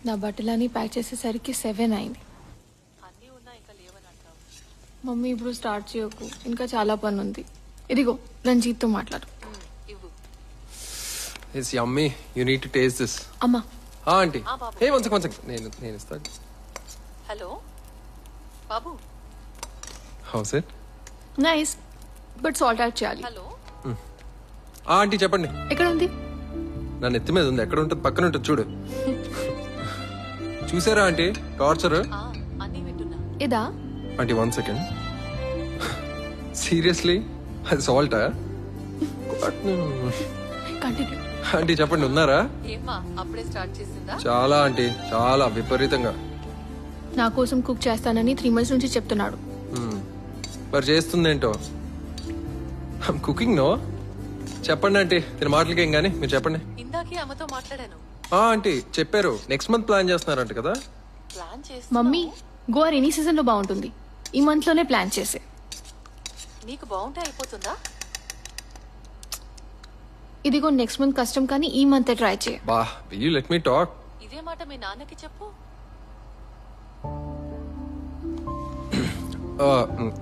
నా బట్టలన్నీ ప్యాక్ చేసేసరికి 7 అయింది. మమ్మీ ఇప్పుడు స్టార్ట్ చేయకు, ఇంకా చాలా పని ఉంది. ఇదిగో రంజిత్తో మాట్లాడు. It's yummy. You need to taste this. అమ్మా. ఆంటీ. Hey, one second. నేను ఇస్తాను. Hello Babu. How's it? Nice, but salt add చేయాలి. హలో ఆంటీ చెప్పండి. ఎక్కడ ఉంది? నా నెత్తి మీద ఉంది. ఎక్కడ ఉంటుంది? పక్కన ఉంటుంది చూడు. చూసారా ఆంటీ టార్చర్? అన్నీ వింటున్నా. ఇదా? Aunty 1 second. సీరియస్లీ అది సాల్టా? కంటిన్యూ. ఆంటీ చెప్పండి, ఉన్నారా? ఏమ్మా అప్పుడే స్టార్ట్ చేసిందా? చాలా ఆంటీ, చాలా విపరీతంగా. నా కోసం కుక్ చేస్తానని 3 months నుంచి చెప్తున్నాడు. మరి చేస్తుందేంటో. Cooking no. చెప్పండి ఆంటీ, నేను మాటలకేం గానీ మీరు చెప్పండి. ఇందాకే అమ్మతో మాట్లాడాను. ఆంటీ చెప్పారు నెక్స్ట్ మంత్ ప్లాన్ చేస్తున్నారంట కదా. ప్లాన్ చేసి మమ్మీ, గోవా రెనీ సీజన్ లో బాగుంటుంది. ఈ మంత్ లోనే ప్లాన్ చేసే. నీకు బాగుంటే అయిపోతుందా? ఇదిగో నెక్స్ట్ మంత్ కష్టం, కానీ ఈ మంత్ ట్రై చేయ. బా, will you let me talk? ఇదే మాట మీ నాన్నకి చెప్పు.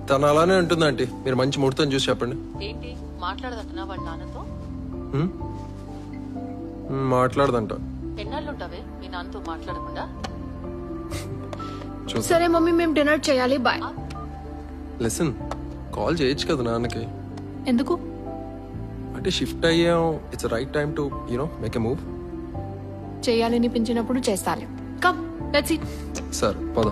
తను అలానే ఉంటుంది ఆంటీ. మీరు మంచి ముహూర్తం చూసి చెప్పండి. ఏంటి మాట్లాడదంటున్నా వాళ్ళ నాన్నతో? మాట్లాడదంట. ఎన్నాళ్ళుంటావే మీ నాన్నతో మాట్లాడకుండా? సరే మమ్మీ, మేము డిన్నర్ చేయాలి. బాయ్. లిసన్, కాల్ చేయొచ్చు కదా నాన్నకి. ఎందుకు? అంటే షిఫ్ట్ అయ్యాం. It's right time to make a move. చేయాలనిపించినప్పుడు చేస్తాలే. Come, let's eat. సరే పద.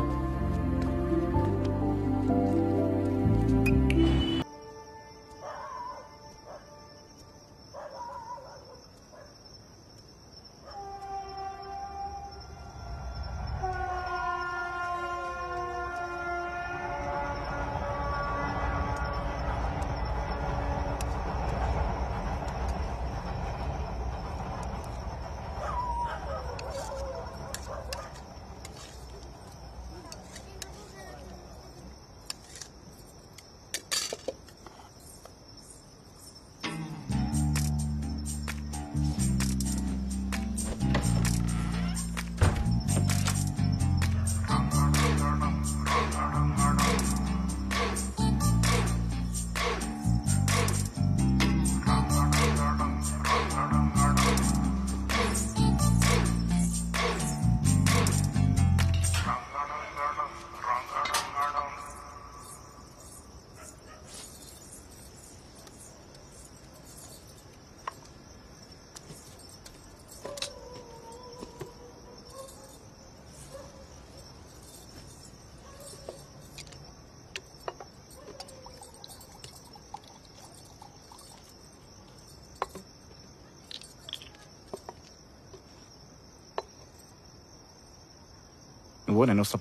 నువ్వు నేను వస్తా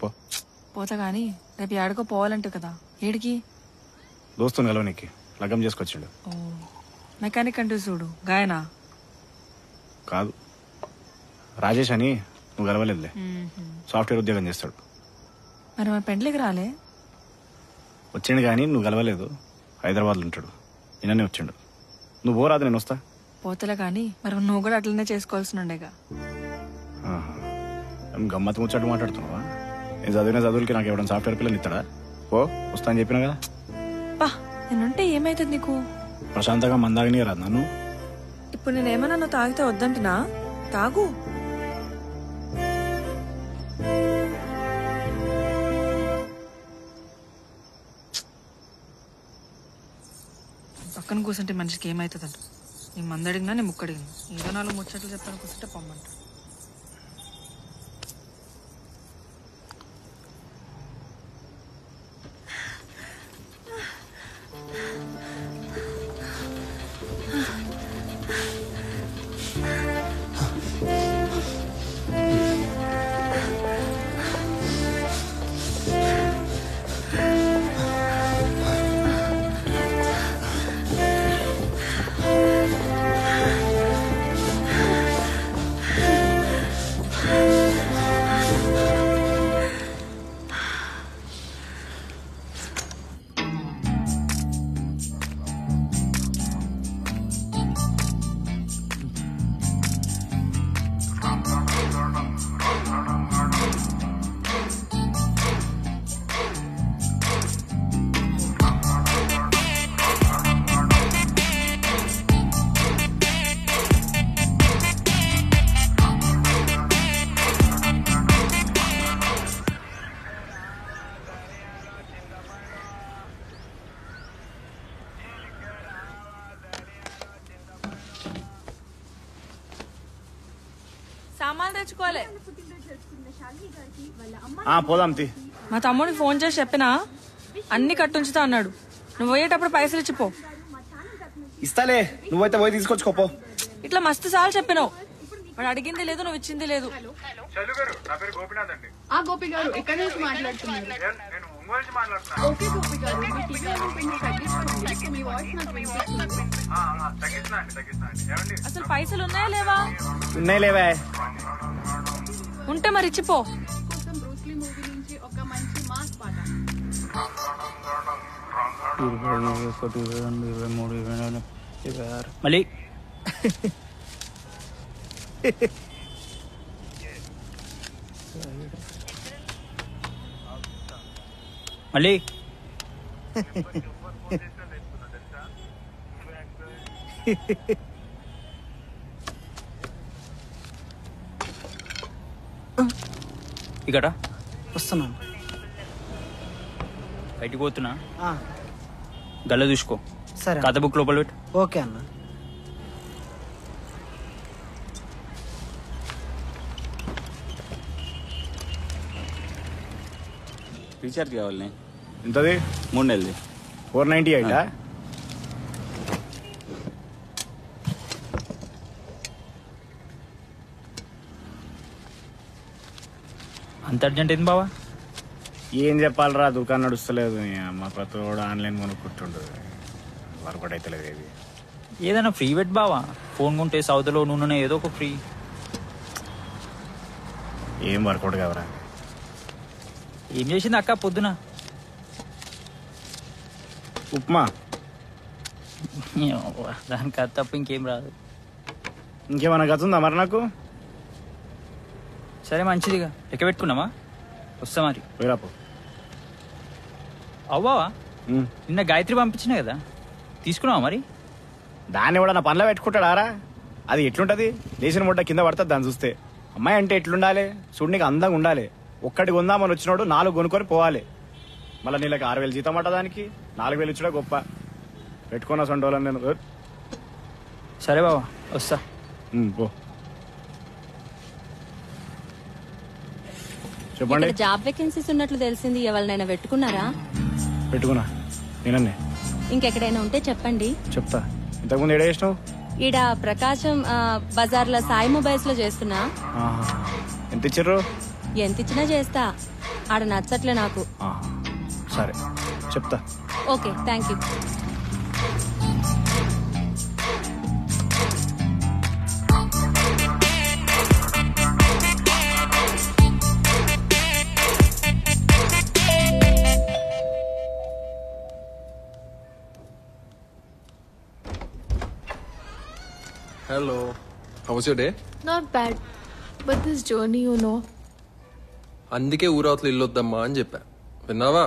పోతా గానీ రేపు ఏడకో పోవాలంటే కదా. ఏడికి? దోస్తుని కలవనికి లగ్గం చేసుకొచ్చిండు. ఓ మెకానిక్ అంటే చూడు, గాయనా కాదు, రాజేష్ అని. నువ్వు కలవలేదులే. సాఫ్ట్వేర్ ఉద్యోగం చేస్తాడు. మరి మా పెండ్లికి రాలే? వచ్చిండు కానీ నువ్వు కలవలేదు. హైదరాబాద్లో ఉంటాడు. నిన్ననే వచ్చిండు. నువ్వు పోరాదు, నేను వస్తా. పోతలే కానీ మరి నువ్వు కూడా అట్లనే చేసుకోవాల్సి ఉండేగా. గమ్మత్తు ముచ్చట్టు మాట్లాడుతున్నావా? నేను చదివిన చదువులకి నాకు ఎవడన్నా సాఫ్ట్వేర్ పిల్లలు ఇస్తాడా? ఓ వస్తా అని చెప్పినా కదా. పా, నేనుంటే ఏమైతుంది నీకు? ప్రశాంతంగా మందాగని రాదు నన్ను. ఇప్పుడు నేనేమన్నా నువ్వు తాగితే వద్దంటున్నా? తాగు. పక్కన కూర్చుంటే మనిషికి ఏమవుతుందంట. నీ మందడిగినా నీ ముక్కడిగినా ఏదో 4 ముచ్చట్లు చెప్తాను కూర్చుంటే పొమ్మంట. సామాన్లు తెచ్చుకోవాలి. పోదాం తీ. మా తమ్ముడికి ఫోన్ చేసి చెప్పినా అన్ని కట్టుంచుతా అన్నాడు. నువ్వు పోయేటప్పుడు పైసలు ఇచ్చిపో. ఇస్తాలే, నువ్వైతే పోయి తీసుకొచ్చుకోపో. ఇట్లా మస్తు సార్లు చెప్పినావు. వాడు అడిగింది లేదు, నువ్వు ఇచ్చింది లేదు. గోపి గారు ఎక్కడి నుంచి మాట్లాడుతున్నారు? ఓకే గోపి గారు, మీ టీవీ కొంచెం తగ్గించుకోండి. మీ వాయిస్ నాకు వినిపిస్తుంది. అసలు పైసలు ఉన్నాయా లేవా? ఉన్నాయి లేవా? ఉంటే మరి ఇచ్చిపో. కోసం బ్రూస్లీ మూవీ నుంచి ఒక మంచి మాస్ పాట. 21, 22, 23, 24, 26. మళ్ళీ మళ్ళీ ఇక్కడ వస్తున్నాను. బయటికి పోతున్నా, ఆ, గల్ల చూసుకో. సరే కథ బుక్ లోపల పెట్టు. ఓకే అన్న. రీఛార్జ్ కావాలి. ఎంతది? 3 నెలది. 498. అంత అర్జెంట్ ఏంది బావా? ఏం చెప్పాలరా, దుకాణం నడుస్తలేదు. మా ప్రతి కూడా ఆన్లైన్ కొనుక్కుంటుండు. వర్కౌట్ అవుతలేదు ఏది. ఏదైనా ఫ్రీ పెట్ బావా. ఫోన్ కొంటే సౌదలో నూనె ఏదో ఒక ఫ్రీ. ఏం వర్కౌట్ కావరా. ఏం చేసింది అక్క పొద్దున? ఉప్మా. దానికి అది తప్ప ఇంకేం రాదు. ఇంకేమన్నా గతుందా మరి నాకు? సరే మంచిదిగా లెక్క పెట్టుకున్నామా? వస్తా మరి. పోయిరాపో. అవ్వావా నిన్న గాయత్రి పంపించినా కదా, తీసుకున్నావా మరి? దాన్ని కూడా నా పనిలో పెట్టుకుంటాడారా? అది ఎట్లుంటది? లేచిన ముడ్డ కింద పడుతుంది దాన్ని చూస్తే. అమ్మాయి అంటే ఎట్లుండాలి? చూడు, నీకు అందంగా ఉండాలి. ఒక్కటి కొందామని వచ్చినోడు 4 కొనుక్కొని పోవాలి. మళ్ళీ నీళ్ళకి 6,000 జీతం అట్ట, దానికి 4,000 ఇచ్చుడే గొప్ప. పెట్టుకున్న సొంటోళ్ళని నేను. సరే బావా వస్తా. పో. చెప్పండి. ఇక్కడ జాబ్ వేకెన్సీస్ ఉన్నట్లు తెలిసింది. ఎవరినైనా పెట్టుకున్నారా? పెట్టుకున్నా నేనన్నే. ఇంకెక్కడైనా ఉంటే చెప్పండి. చెప్తా. ఇంతకుముందు ఏడ చేసినావు? ఈడ ప్రకాశం బజార్లో సాయి మొబైల్స్ లో చేస్తున్నా. ఎంత ఇచ్చారు? ఎంత ఇచ్చినా చేస్తా. ఆడ నచ్చట్లే నాకు. సరే చెప్తా. Okay, thank you. Hello. How was your day? Not bad. But this journey, you know. అందుకే ఊరవతలు ఇల్లొద్దమ్మా అని చెప్పా. విన్నావా?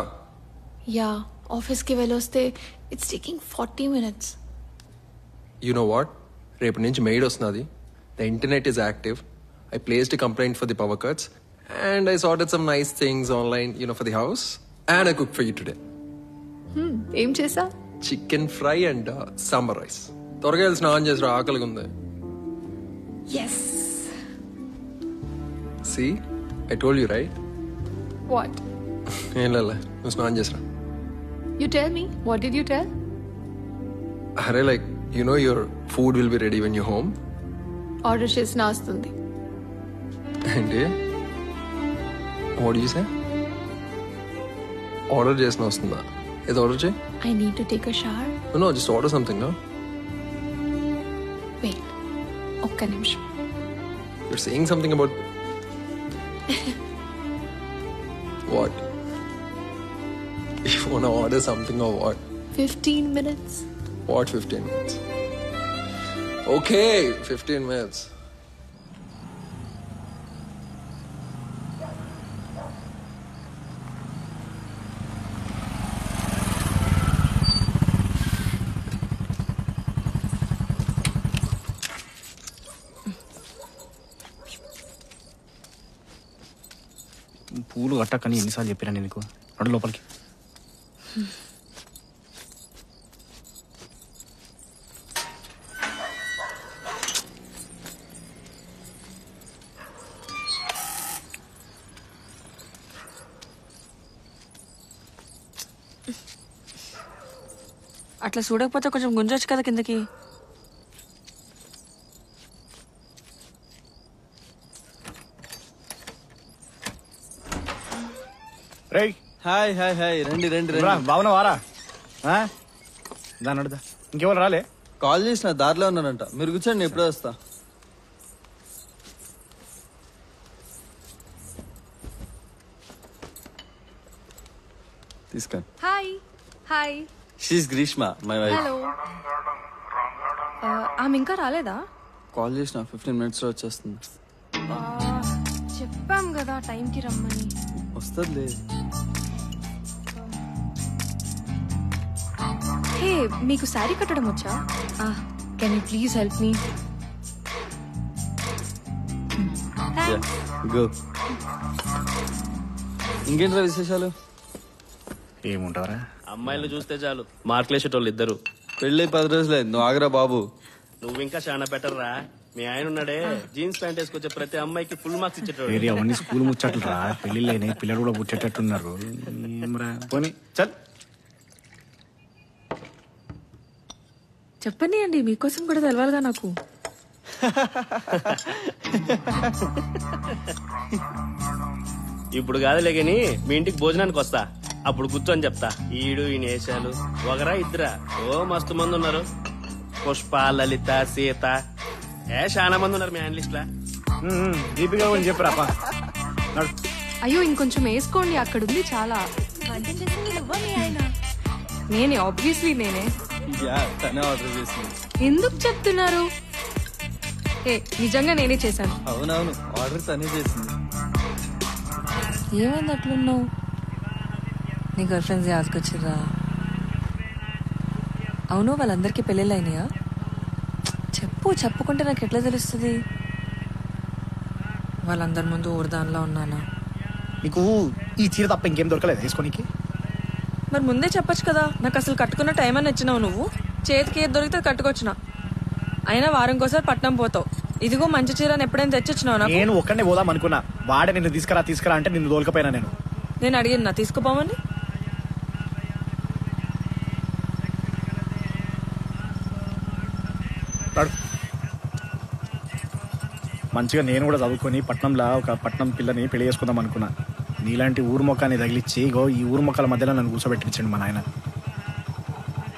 Yeah, ఆఫీస్కి వెళ్ళొస్తే it's taking 40 minutes. You know what? రేపు నుంచి మెయిడ్ వస్తున్నది. The internet is active. I placed a complaint for the power cuts and I sorted some nice things online, for the house. And I cooked for you today. ఏం చేసా? Chicken fry and sambar rice. త్వరగా వెళ్ళి స్నానం చేసిరా, ఆకలిగా ఉంది. Yes. See? I told you, right? What? ఏం లేలే, నువ్వు స్నానం చేసిరా. You tell me. What did you tell? అరే like, your food will be ready when you're home. Order చేసిన వస్తుంది. ఏంటి? What do you say? Order చేసిన వస్తుందా? ఏదో ఆర్డర్ చేయి. I need to take a shower. No, just order something, no? Wait. ఒక్క నిమిషం. You're saying something about... What? You wanna order something or what? 15 minutes. What 15 minutes? Okay, 15 minutes. పూలు కట్టకని ఎన్నిసార్లు చెప్పినా నీకు? నడు లోపలికి. అట్లా చూడకపోతే కొంచెం గుంజొచ్చు కదా కిందకి. రేయ్ హాయ్ హాయ్ హాయ్ రండి రండి రా, రండి. బాగున్నావారా? దాని అడుదా ఇంకెవరు రాలే? కాల్ చేసిన దారిలో ఉన్నారంట. మీరు కూర్చోండి, ఎప్పుడో వస్తా. తీసుకోండి. Hi hi. She's Greeshma, my wife. Hello. ఆమె ఇంకా రాలేదా? కాల్ చేసిన 15 minutes లో వచ్చేస్తుంది. చెప్పాం కదా టైంకి రమ్మని. వస్తుందిలే. హే, మీకు శారీ కట్టడం వచ్చా? Can you please help me? Go. ఇంకేంట్రా విశేషాలు? ఏముంటారా? అమ్మాయిలు చూస్తే చాలు మార్కులేసేటోళ్ళు ఇద్దరు. పెళ్ళి 10 రోజులైంది, నువ్వు ఆగరా బాబు. నువ్వు ఇంకా చాలా బెటర్ రా. మీ ఆయన ఉన్నాడే, జీన్స్ ప్యాంట్ వేసుకొచ్చే ప్రతి అమ్మాయికి ఫుల్ మార్క్స్ ఇచ్చేటోడు. వేరే అవన్నీ స్కూల్ ముచ్చట్లు రా. పెళ్లిళ్ళైనా పిల్లలు కూడా పుట్టేటట్టున్నారు. పోనీ చల్. చెప్పండి అండి, మీకోసం కూడా తెలవాలిగా నాకు. ఇప్పుడు కాదులే గాని మీ ఇంటికి భోజనానికి వస్తా, అప్పుడు కూర్చొని చెప్తా. ఈడు ఈయన వేషాలు ఒకరా ఇద్దరా? ఓ మస్తు మంది ఉన్నారు. పుష్ప, లలిత, సీత, చాలా మంది ఉన్నారు మీ ఆయన లిస్ట్ లా. దీపిక గురించి చెప్పురా. అయ్యో ఇంకొంచెం వేసుకోండి, అక్కడ ఉంది చాలా. నేనే, ఆబ్వియస్లీ నేనే. యా, తనే ఆర్డర్ చేసింది. ఎందుకు చెప్తున్నారు? ఏ నిజంగా నేనే చేశాను. అవునవును, ఆర్డర్ తనే చేసింది. ఏమైంది అట్లున్నావు? నీ గర్ల్ ఫ్రెండ్స్ యాదకొచ్చిర్రా? అవును, వాళ్ళందరికీ పెళ్ళిళ్ళు అయినాయా? చెప్పు, చెప్పుకుంటే నాకు ఎట్లా తెలుస్తుంది? వాళ్ళందరి ముందు ఊరదానిలో ఉన్నానా? నీకు ఈ చీర తప్ప ఇంకేం దొరకలేదు వేసుకోనికి? మరి ముందే చెప్పొచ్చు కదా. నాకు అసలు కట్టుకున్న టైం అని ఇచ్చినావు నువ్వు. చేతికి ఏది దొరికితే కట్టుకొచ్చిన. అయినా వారంకోసారి పట్నం పోతావు. ఇదిగో మంచి చీరని ఎప్పుడైనా తెచ్చిచ్చినావు నాకు? నేను ఒక్కడే పోదాం అనుకున్నా. వాడే నిన్ను తీసుకురా అంటే నిన్ను దోలకపోయినా నేను అడిగినా తీసుకుపోమని. మంచిగా నేను కూడా చదువుకొని పట్నంలో ఒక పట్నం పిల్లని పెళ్లి చేసుకుందాం అనుకున్నా. నీలాంటి ఊరు మొక్కని తగిలిచ్చి ఈ ఊరు మొక్కల మధ్యలో నన్ను కూర్చోబెట్టించండి మా నాయన.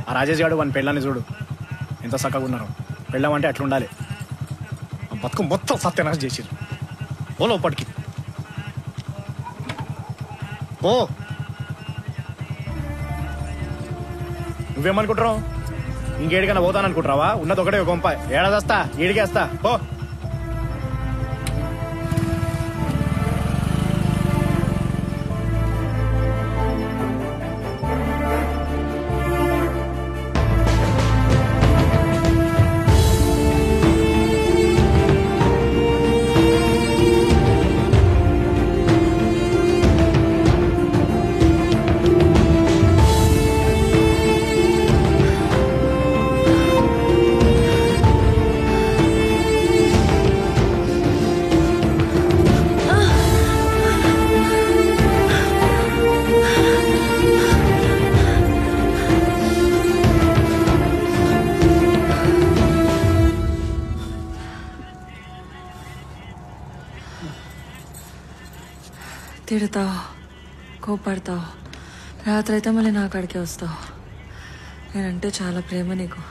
ఆ రాజేష్ గారు వాని పెళ్ళాన్ని చూడు ఎంత చక్కగా ఉన్నారు. పెళ్ళామంటే అట్లా ఉండాలి. బతుకు మొత్తం సత్యనాశ చేసిరు. ఓ లోపటికి ఓ. నువ్వేమనుకుంటున్నావు? ఇంకేడికైనా పోతాననుకుంటున్నావా? ఉన్నది ఒకటే గొంప. ఏడాదస్తా ఏడికేస్తా ఓ. తిడతావు, కోపడతావు, రాత్రి అయితే మళ్ళీ నా కాడికే వస్తావు. నేనంటే చాలా ప్రేమ నీకు.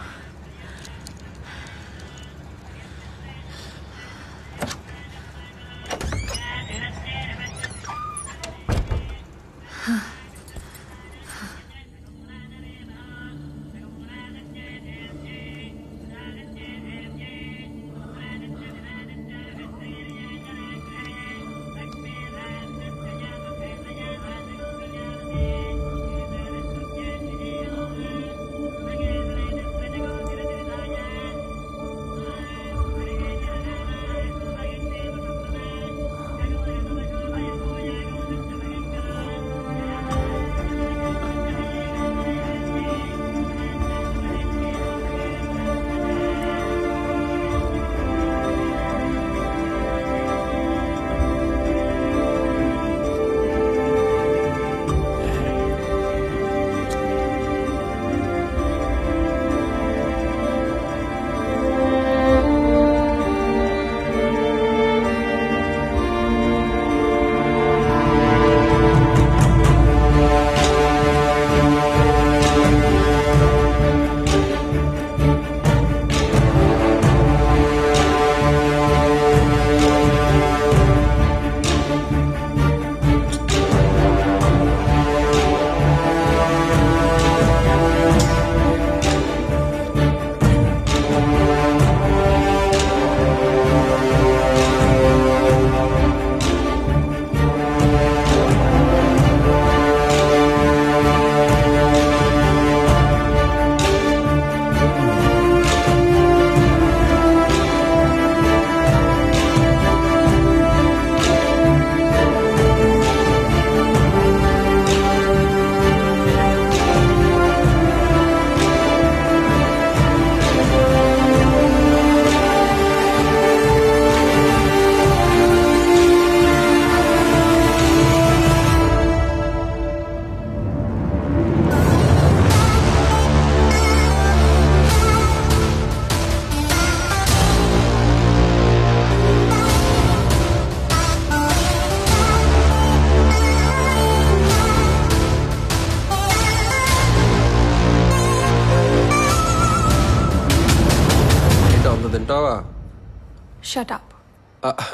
Shut up.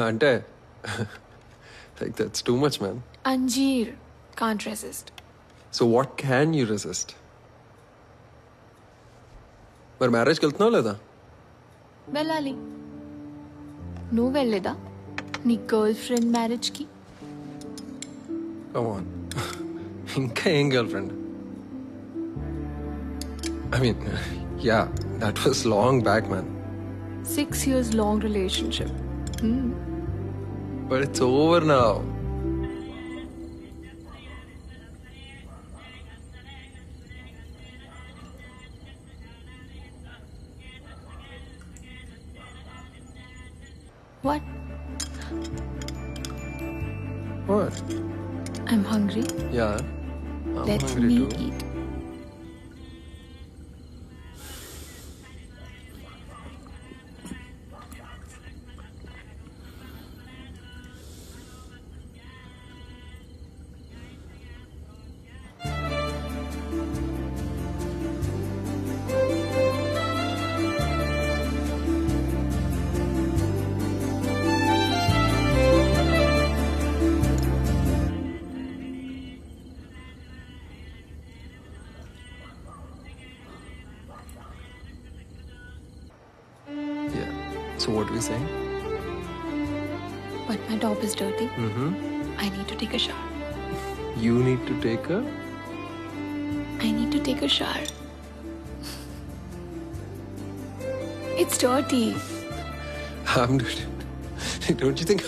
అంటే like that's too much, man. అంజీర్ can't resist. So what can you resist? మరి మ్యారేజ్కి వెళ్తున్నావు లేదా? వెళ్ళాలి. నువ్వు వెళ్ళలేదా నీ గర్ల్ ఫ్రెండ్ మ్యారేజ్కి? Come on. ఇంకా ఏం girl friend? I mean, yeah, that was long back, man. 6 years long relationship. But it's over now. What? What? I'm hungry. Yeah. I'm Let hungry me too. eat. Yeah. So what are we saying? But my top is dirty. Mm-hmm. I need to take a shower. You need to take a... I need to take a shower. It's dirty. I'm not... Don't you think...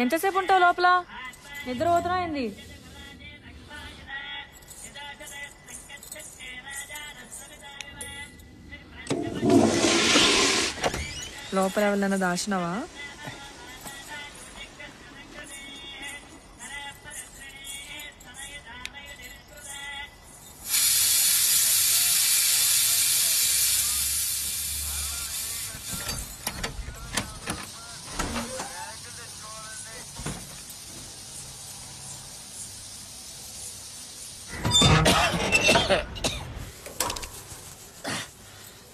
ఎంతసేపు ఉంటావు లోపల? నిద్ర పోతున్నా ఏంది? లోపల ఎవరైనా దాచినావా?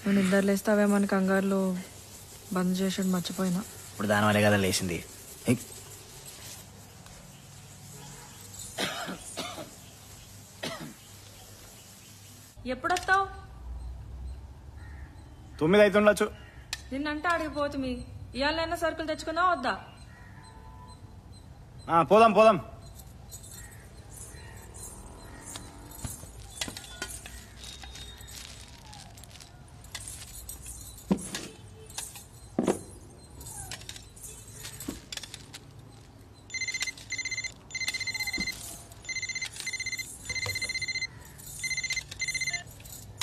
నువ్వు నిద్ర లేస్తావేమని కంగారులో బంద్ చేసాడు, మర్చిపోయినా. ఇప్పుడు దానివల్లే కదా లేచింది. ఎప్పుడొస్తావు? 9 అవుతుండొచ్చు. నిన్నంటే అడిగిపోతుంది. ఇవాళైనా సరుకులు తెచ్చుకుందాం వద్దా? పోదాం పోదాం.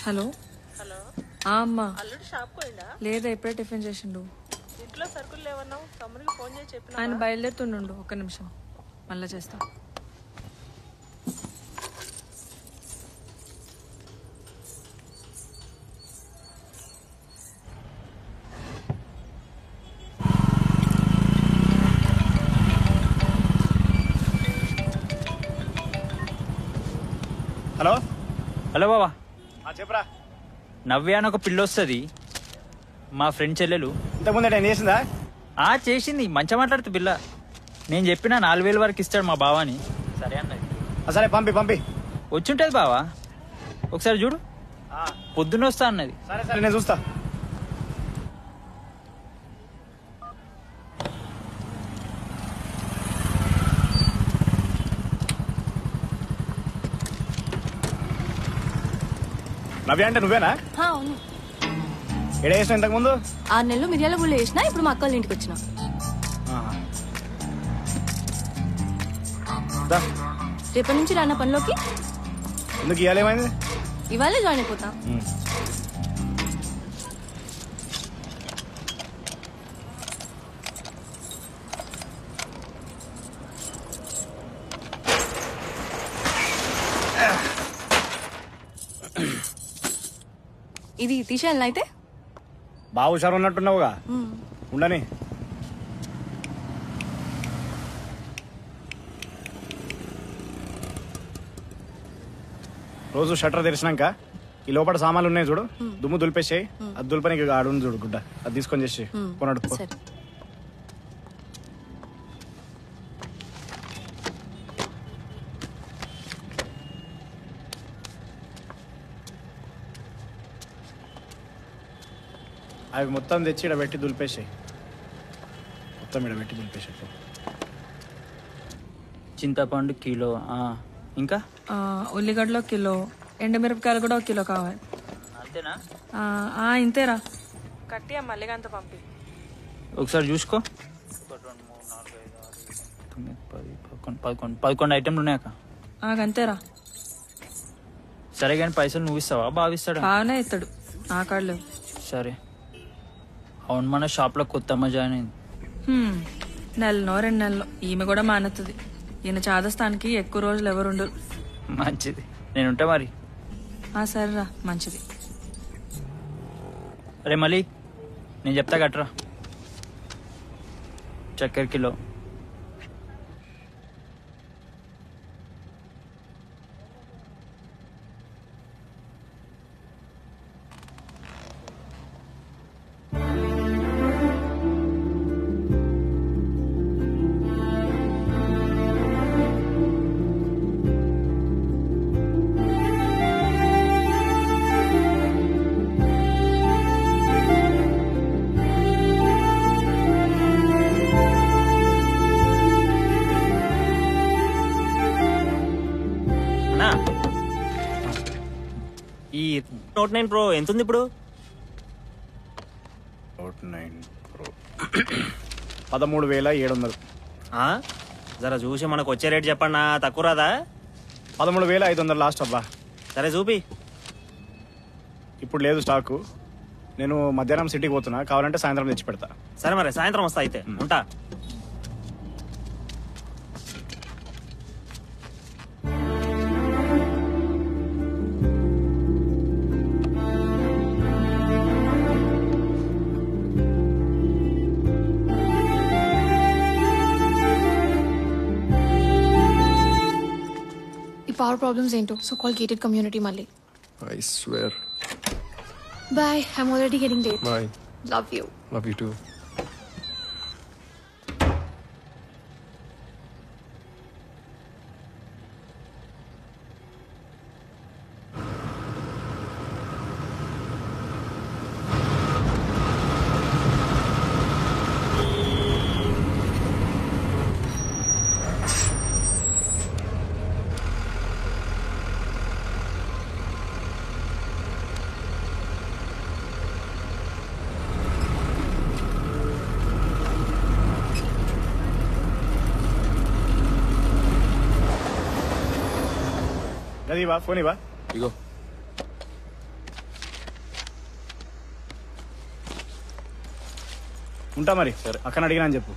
హలో. హలో, అమ్మా. అల్లుడు షాప్ పోయిందా? లేదా, ఇప్పుడే టిఫిన్ చేసిండు. ఇంట్లో సరుకులు లేవన్నావు, తమ్ముడికి ఫోన్ చేసి చెప్పిన. ఆయన బయలుదేరుతుండు, ఒక్క నిమిషం మళ్ళా చేస్తా. హలో. హలో బాబా, చెప్పరా. నవ్య అని ఒక పిల్ల వస్తుంది, మా ఫ్రెండ్ చెల్లెలు. ఇంతకుముందు నేను చేసిందా? చేసింది, మంచిగా మాట్లాడుతుంది పిల్ల. నేను చెప్పిన 4,000 వరకు ఇస్తాడు మా బావాని. సరే అన్నది. సరే పంపి పంపి. వచ్చుంటది బావా, ఒకసారి చూడు. పొద్దున్న వస్తా అన్నది. సరే సరే, నేను చూస్తా. రవి అంటే నువ్వేనా? అవును. ఎడ చేసిన ఇంతకు ముందు 6 నెలలు మిర్యాల గుళ్ళు వేసిన, ఇప్పుడు మా అక్క వాళ్ళ ఇంటికి వచ్చిన. రేపటి నుంచి రాన్న పనిలోకి. ఎందుకు ఇవాళ ఏమైంది? ఇవాళే జాయిన్ అయిపోతా. ఇది తీసేయాలి అయితే. బాగా హుషారు ఉన్నట్టున్నావుగా, ఉండని. రోజు షట్టర్ తెరిచినాక ఈ లోపల సామాన్లు ఉన్నాయి చూడు, దుమ్ము దులిపేసాయి. అది దులిపనికి ఆడు చూడు గుడ్డ, అది తీసుకొని చేసి కొనడు. అవి మొత్తం తెచ్చి ఇక్కడ పెట్టి దులిపేసాయి. మొత్తం ఇక్కడ పెట్టి దులిపేసాయి. చింతపండు కిలో, ఇంకా ఉల్లిగడ్డలో కిలో, ఎండుమిరపకాయలు కూడా 1 కిలో కావాలి. అంతేనా? ఇంతేరా. కట్టి ఆ మల్లిగంత పంపి. ఒకసారి చూసుకో. 11 ఐటెంలు ఉన్నాయక్క. అంతేరా. సరే కానీ పైసలు నువ్వు ఇస్తావా బావిస్తాడా? బాగానే ఇస్తాడు, నా కాళ్ళు. సరే. అవును, మన షాప్లో కొత్త అమ్మ జాయిన్ అయింది. 1 నెలలో 2 నెలలు ఈమె కూడా మానెత్తది. ఈయన చాదస్తానికి ఎక్కువ రోజులు ఎవరుండరు. మంచిది, నేనుంటా మరి. సరేరా, మంచిది. అరే మళ్ళీ నేను చెప్తా కట్టరా. చక్కెర కిలో, ఈ Note 9 Pro ఎంత ఉంది ఇప్పుడు? Note 9 Pro 13,700. జరా చూసి మనకు వచ్చే రేట్ చెప్పండి, తక్కువ రాదా? 13,500 లాస్ట్ అబ్బా. సరే చూపి. ఇప్పుడు లేదు స్టాకు. నేను మధ్యాహ్నం సిటీకి పోతున్నా, కావాలంటే సాయంత్రం తెచ్చి పెడతా. సరే మరి సాయంత్రం వస్తా అయితే, ఉంటా. Power problems ain't so called gated community Malli. I swear. Bye. I'm already getting late. Bye. Love you. Love you too. అది బా, ఫోన్ ఇవా. ఇగో ఉంటా మరి. అక్కడ అడిగినా అని చెప్పు.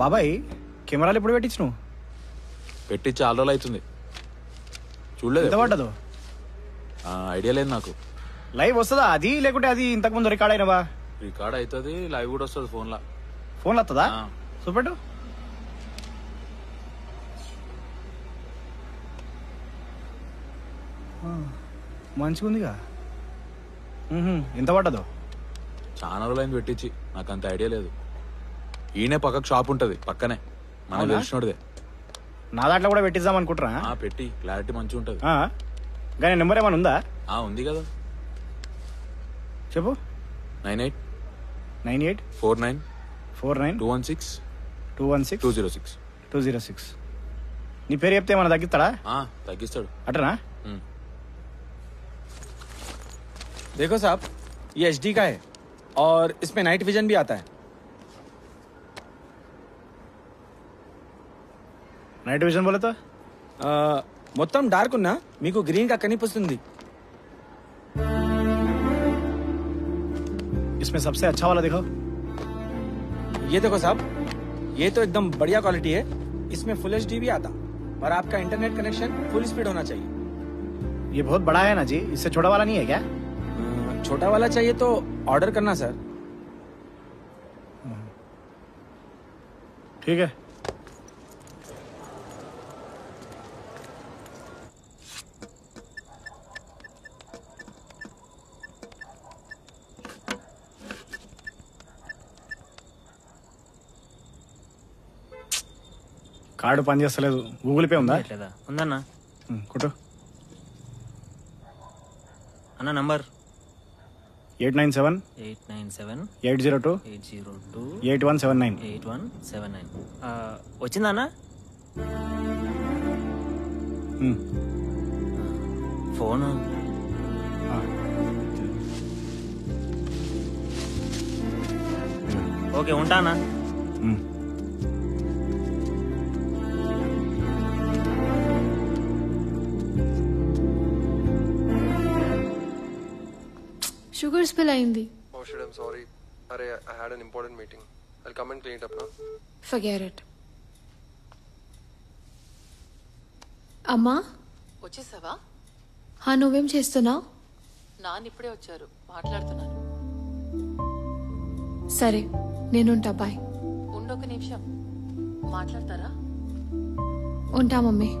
బాబాయ్, కెమెరాలు ఎప్పుడు పెట్టించు? పెట్టి చాలా రోజులు అవుతుంది. చూడలేదు. ఎంత పడ్డదు? ఐడియా లేదు నాకు. లైవ్ వస్తుందా అది, లేకుంటే అది ఇంతకు ముందు రికార్డ్ అయినవా? రికార్డ్ అవుతుంది, లైవ్ కూడా వస్తుంది ఫోన్లో. ఫోన్లో వస్తుందా? చూపెట్టు. మంచిగా ఉందిగా. ఎంత పడ్డదో? చాలా రోజులైంది పెట్టించి, నాకు అంత ఐడియా లేదు. ఈయనే పక్కకు షాప్ ఉంటుంది పక్కనే, మనకు తెలిసినోడిదే. నా దాంట్లో కూడా పెట్టిద్దాం అనుకుంటున్నా. పెట్టి క్లారిటీ మంచిగా ఉంటది. కానీ నెంబర్ ఏమైనా ఉందా? ఉంది కదా, చెప్పు. 98 49 216 206. నీ పేరు చెప్తే ఏమైనా తగ్గిస్తాడా? తగ్గిస్తాడు. అటనా? देखो साहब, ये HD का है और इसमें नाइट विजन भी आता है. నైట్ విజన్ బోలే తో మొత్తం డార్క్ ఉన్నా మీకు గ్రీన్ గా కనిపిస్తుంది. इसमें सबसे अच्छा वाला दिखाओ. ये देखो साहब, ये तो एकदम बढ़िया क्वालिटी है. इसमें फुल HD भी आता और आपका इंटरनेट कनेक्शन फुल स्पीड होना चाहिए. ये बहुत बड़ा है ना जी, इससे छोटा वाला नहीं है क्या? छोटा वाला चाहिए तो ऑर्डर करना सर. ठीक है. కార్డు పని చేస్తలేదు. గూగుల్ పే ఉందా? ఉందన్నా. కొట్టు. అన్న నంబర్ 897 802 8179. వచ్చిందా అన్న? ఫోన్ ఓకే, ఉంటానా? షుగర్ స్పిల్ అయింది. Oh shit, I'm sorry. Arey, I had an important meeting. I'll come and clean it up now. Forget it. అమ్మా వచ్చేసావా? నువ్వేం చేస్తున్నావు? నాన్న ఇప్పుడే వచ్చారు, మాట్లాడుతున్నాను. సరే నేనుంటా, బాయ్. ఉండొక నిమిషం, మాట్లాడతారా? ఉంటా మమ్మీ.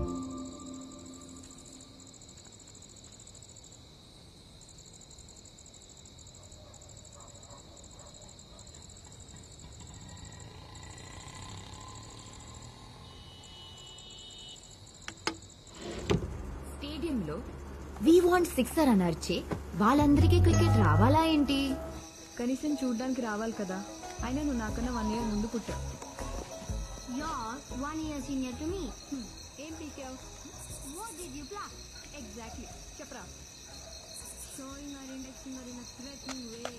స్టేడియంలో వి వాంట్ సిక్సర్ అని అరిచే వాళ్ళందరికీ క్రికెట్ రావాలా ఏంటి? కనీసం చూడ్డానికి రావాలి కదా. అయినా నువ్వు నాకన్నా 1 year ముందు పుట్టావు. You're 1 year senior to me. ఏం పీకావు? What did you pluck? Exactly, చెప్పరా. Showing or indexing or in a threatening way.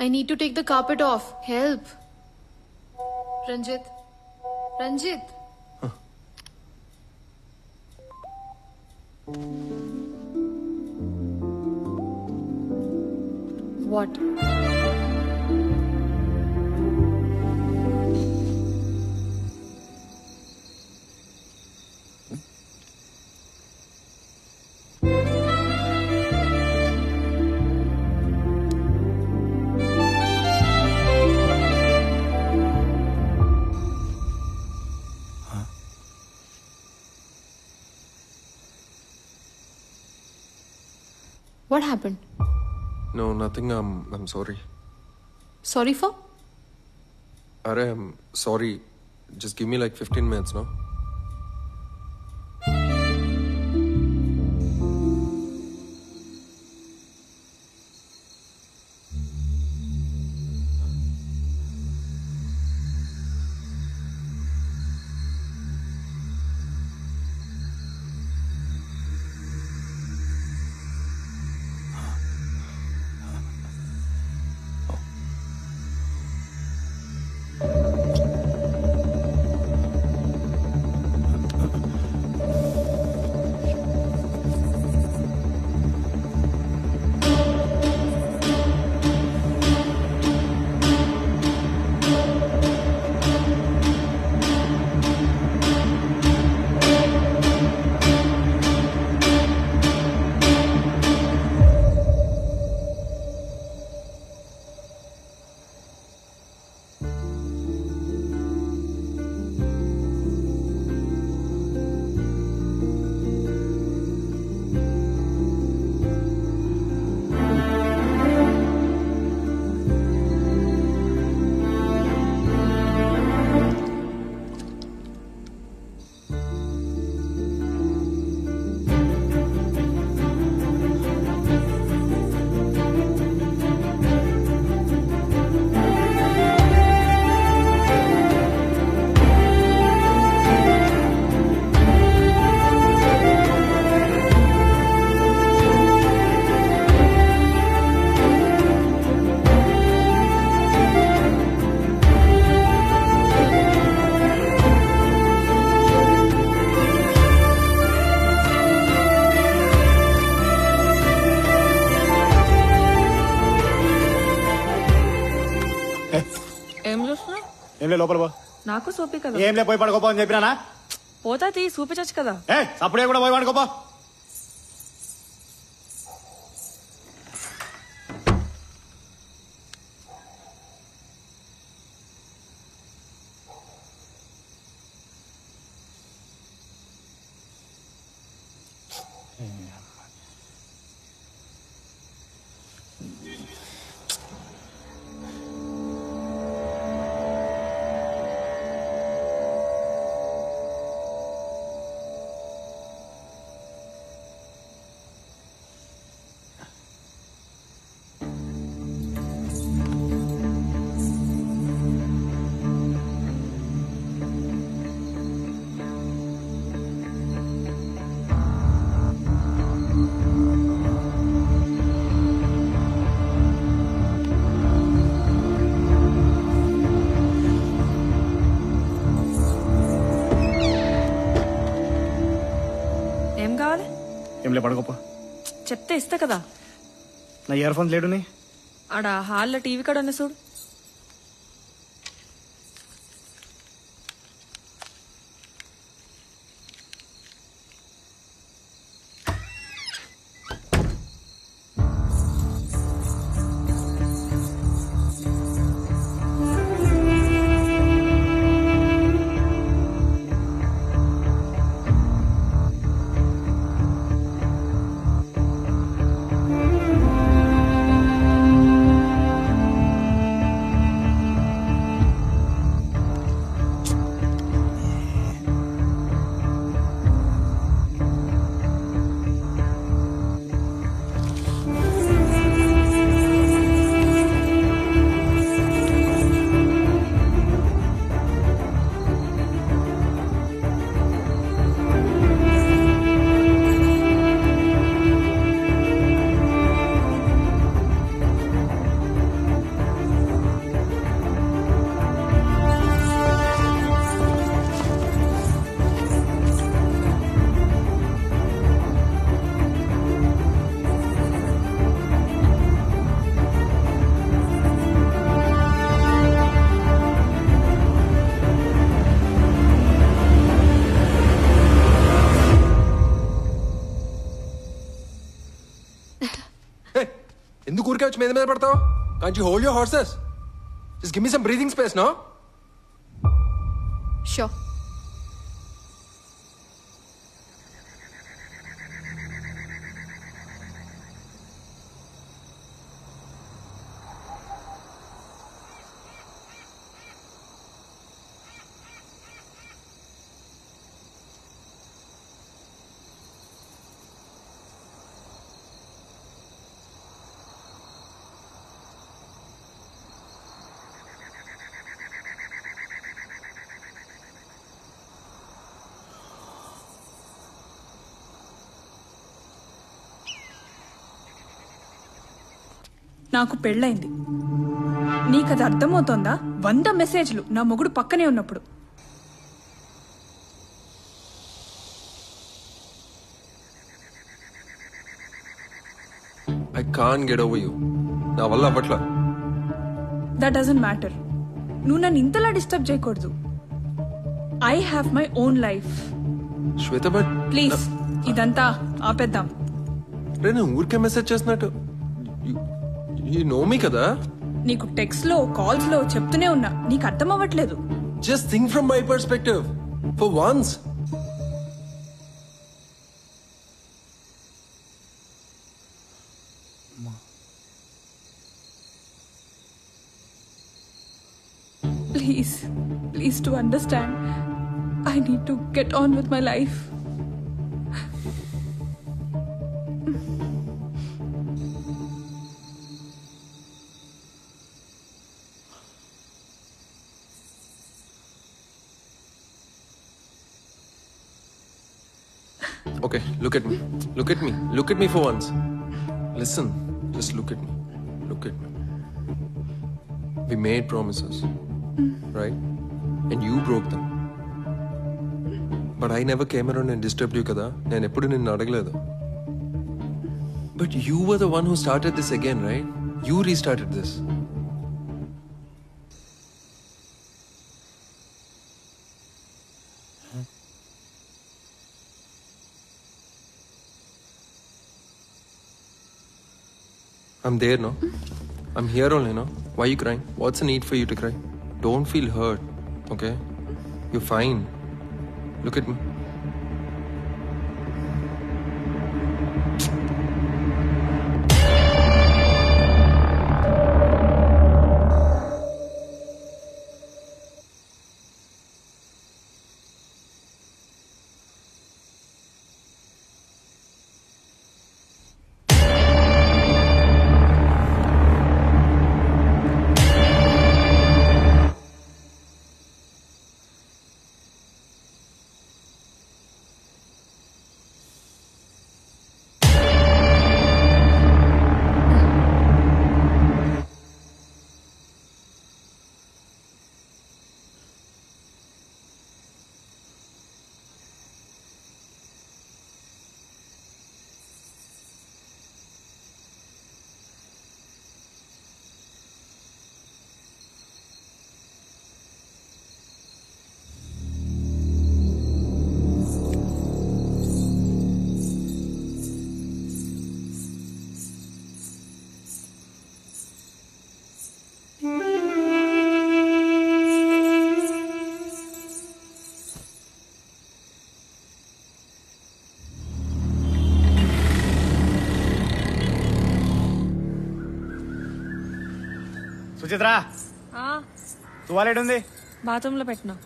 I need to take the carpet off. Help. Ranjit. What? What happened? No, nothing. I'm sorry. Sorry for? Arey, I'm sorry. Just give me like 15 minutes, no? లే లోపల పో. నాకు సోపి కదా. ఏం లే పోయి పడుకోపో అని చెప్పినానా? పోతా తీ చూపించచ్చు కదా. అప్పుడే కూడా పోయి పడుకోపో. పడుకోపో. చెప్తే ఇస్తా కదా. నా ఇయర్ ఫోన్స్ లేడు. ఆడ హాల్లో టీవీ కాడ ఉన్న చూడు. ఎందుకు ఊరికే వచ్చి మీద పడతావు? Can't you hold your horses? Just give me some breathing space. No sure. నాకు పెళ్ళైంది. నీకది అర్థమవుతోందా? 100 మెసేజ్లు నా మొగుడు పక్కనే ఉన్నప్పుడు. I can't get over you. నా వల్ల అవ్వట్లా. That doesn't matter. నువ్వు నన్ను ఇంతలా డిస్టర్బ్ చేయకూడదు. I have my own life. Shweta but please ఇదంతా ఆపేద్దాం. నేను ఊరికే మెసేజ్ చేస్తున్నట్టు. You know me కదా. నీకు టెక్స్ట్ లో కాల్స్ లో చెప్తూనే ఉన్నా, నీకు అర్థం అవ్వట్లేదు. Just think from my perspective for once. Please to understand. I need to get on with my life. Okay, look at me. Look at me. Look at me for once. Listen, just look at me. Look at me. We made promises, right? And you broke them. But I never came around and disturbed you, kada. Nenu eppudu ninnu adagaledu. But you were the one who started this again, right? You restarted this. I'm there, no? I'm here only, no? Why are you crying? What's the need for you to cry? Don't feel hurt, okay? You're fine. Look at me. Suchitra తువాలేడు ఉంది బాత్రూంలో పెట్టినా.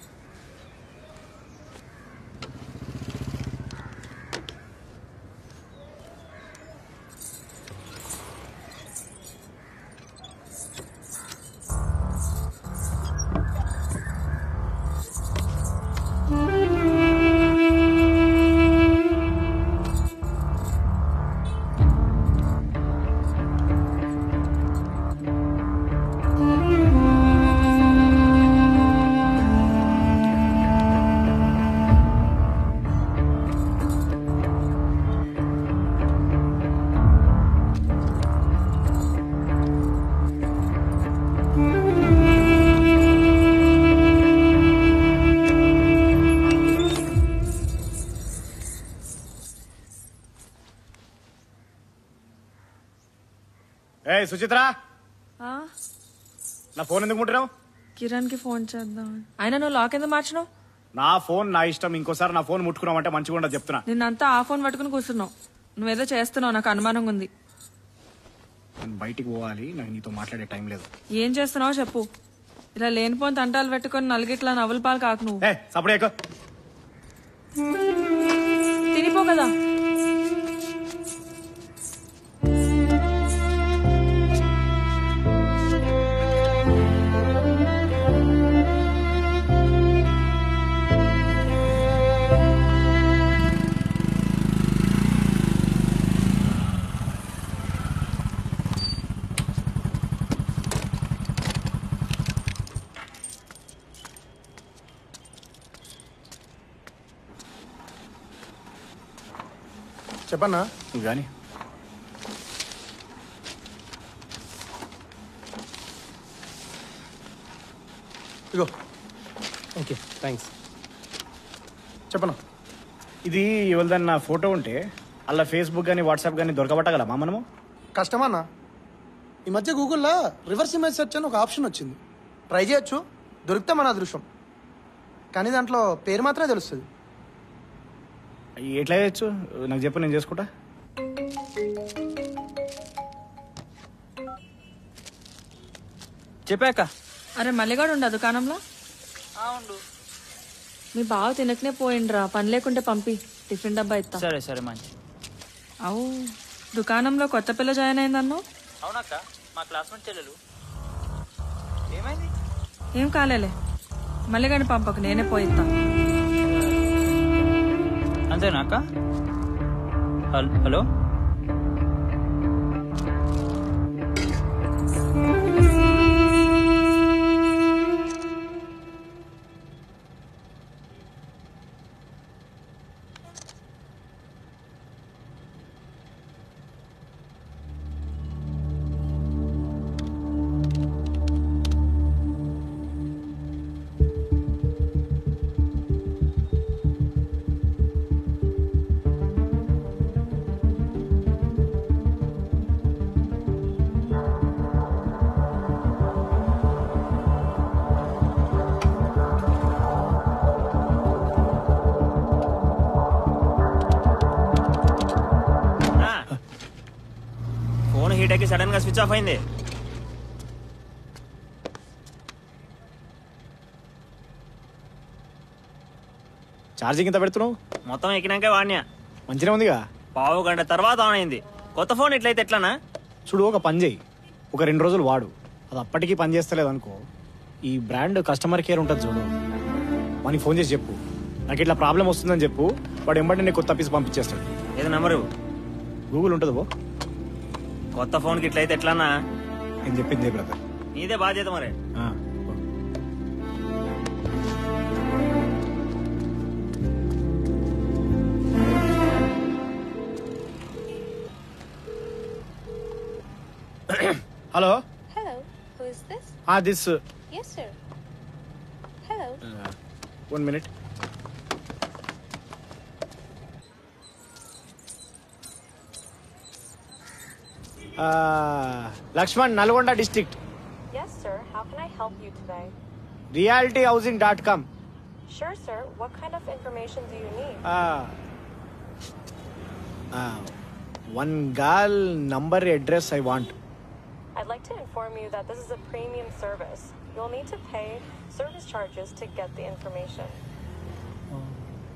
సుచిత్ర నా phone ఎందుకు ముట్టినావు? కిరణ్ కి phone చేద్దాం. అయినా నువ్వు lock ఎందుకు మార్చినావు? నా ఫోన్ నా ఇష్టం. ఇంకోసారి నా ఫోన్ ముట్టుకున్నావు అంటే మంచిగా ఉండదు చెప్తున్నా. నిన్నంతా ఆ ఫోన్ పట్టుకుని కూర్చున్నావు. నువ్వేదో చేస్తున్నావు, నాకు అనుమానంగా ఉంది. నేను బయటికి పోవాలి, నాకు నీతో మాట్లాడే టైం లేదు. ఏం చేస్తున్నావో చెప్పు. ఇలా లేనిపోని తంటాలు పెట్టుకుని నలుగిట్లా నవ్వుల పాలు కాకు. నువ్వు తినిపో కదా. చెప్పన్నా నువ్వు కానీ ఇగో. Okay thanks. చెప్పన్నా. ఇది ఎవరిదన్నా ఫోటో ఉంటే అలా ఫేస్బుక్ కానీ వాట్సాప్ కానీ దొరకబట్టగలమా మనము? కష్టమన్నా. ఈ మధ్య గూగుల్లో రివర్స్ ఇమేజ్ సెర్చ్ అని ఒక ఆప్షన్ వచ్చింది. ట్రై చేయొచ్చు, దొరికితే మన అదృష్టం. కానీ దాంట్లో పేరు మాత్రమే తెలుస్తుంది. ఎట్లా చేయొచ్చు నాకు చెప్పు, నేను చేసుకుంటా. చెప్పాక. అరే మల్లిగాడు ఉండా దుకాణంలో? మీ బావ తినకనే పోయిండ్రా, పని లేకుంటే పంపి, టిఫిన్ డబ్బా ఇస్తా. సరే సరే మంచి. అవు దుకాణంలో కొత్త పిల్ల జాయిన్ అయిందన్నో? అవునక్క, మా క్లాస్మేట్ చెల్లెలు. ఏమైంది? ఏం కాలేలే, మల్లిగాని పంపకు, నేనే పోయిస్తా. అంతేనా అక్క? హలో హీట్ ఎక్కి సడన్ గా స్విచ్ ఆఫ్ అయింది. ఛార్జింగ్ ఎంత పెడుతున్నావు? మొత్తం ఎక్కినాకే వాడినా. మంచిగా ఉందిగా. పావు గంట తర్వాత ఆన్ అయింది. కొత్త ఫోన్ ఇట్లయితే ఎట్లానా? చూడు, ఒక పని చేయి, ఒక 2 రోజులు వాడు, అది అప్పటికీ పని చేస్తలేదు అనుకో, ఈ బ్రాండ్ కస్టమర్ కేర్ ఉంటుంది చూడు, మనకి ఫోన్ చేసి చెప్పు నాకు ఇట్లా ప్రాబ్లం వస్తుందని చెప్పు, వాడు ఎంబడి నీకు కొత్త పీస్ పంపించేస్తాడు. ఏదో నెంబరు గూగుల్ ఉంటుంది బో. కొత్త ఫోన్కి ఇట్లయితే ఎట్లానా? నేను చెప్పింది బ్రదర్. నీదే బాధ్యత మరి. Hello. Hello, who is this? This. Yes, sir. Hello. 1 minute. Lakshman, Nalgonda district. Yes, sir. How can I help you today? Realtyhousing.com. Sure, sir. What kind of information do you need? One girl number address I want. I'd like to inform you that this is a premium service. You'll need to pay service charges to get the information.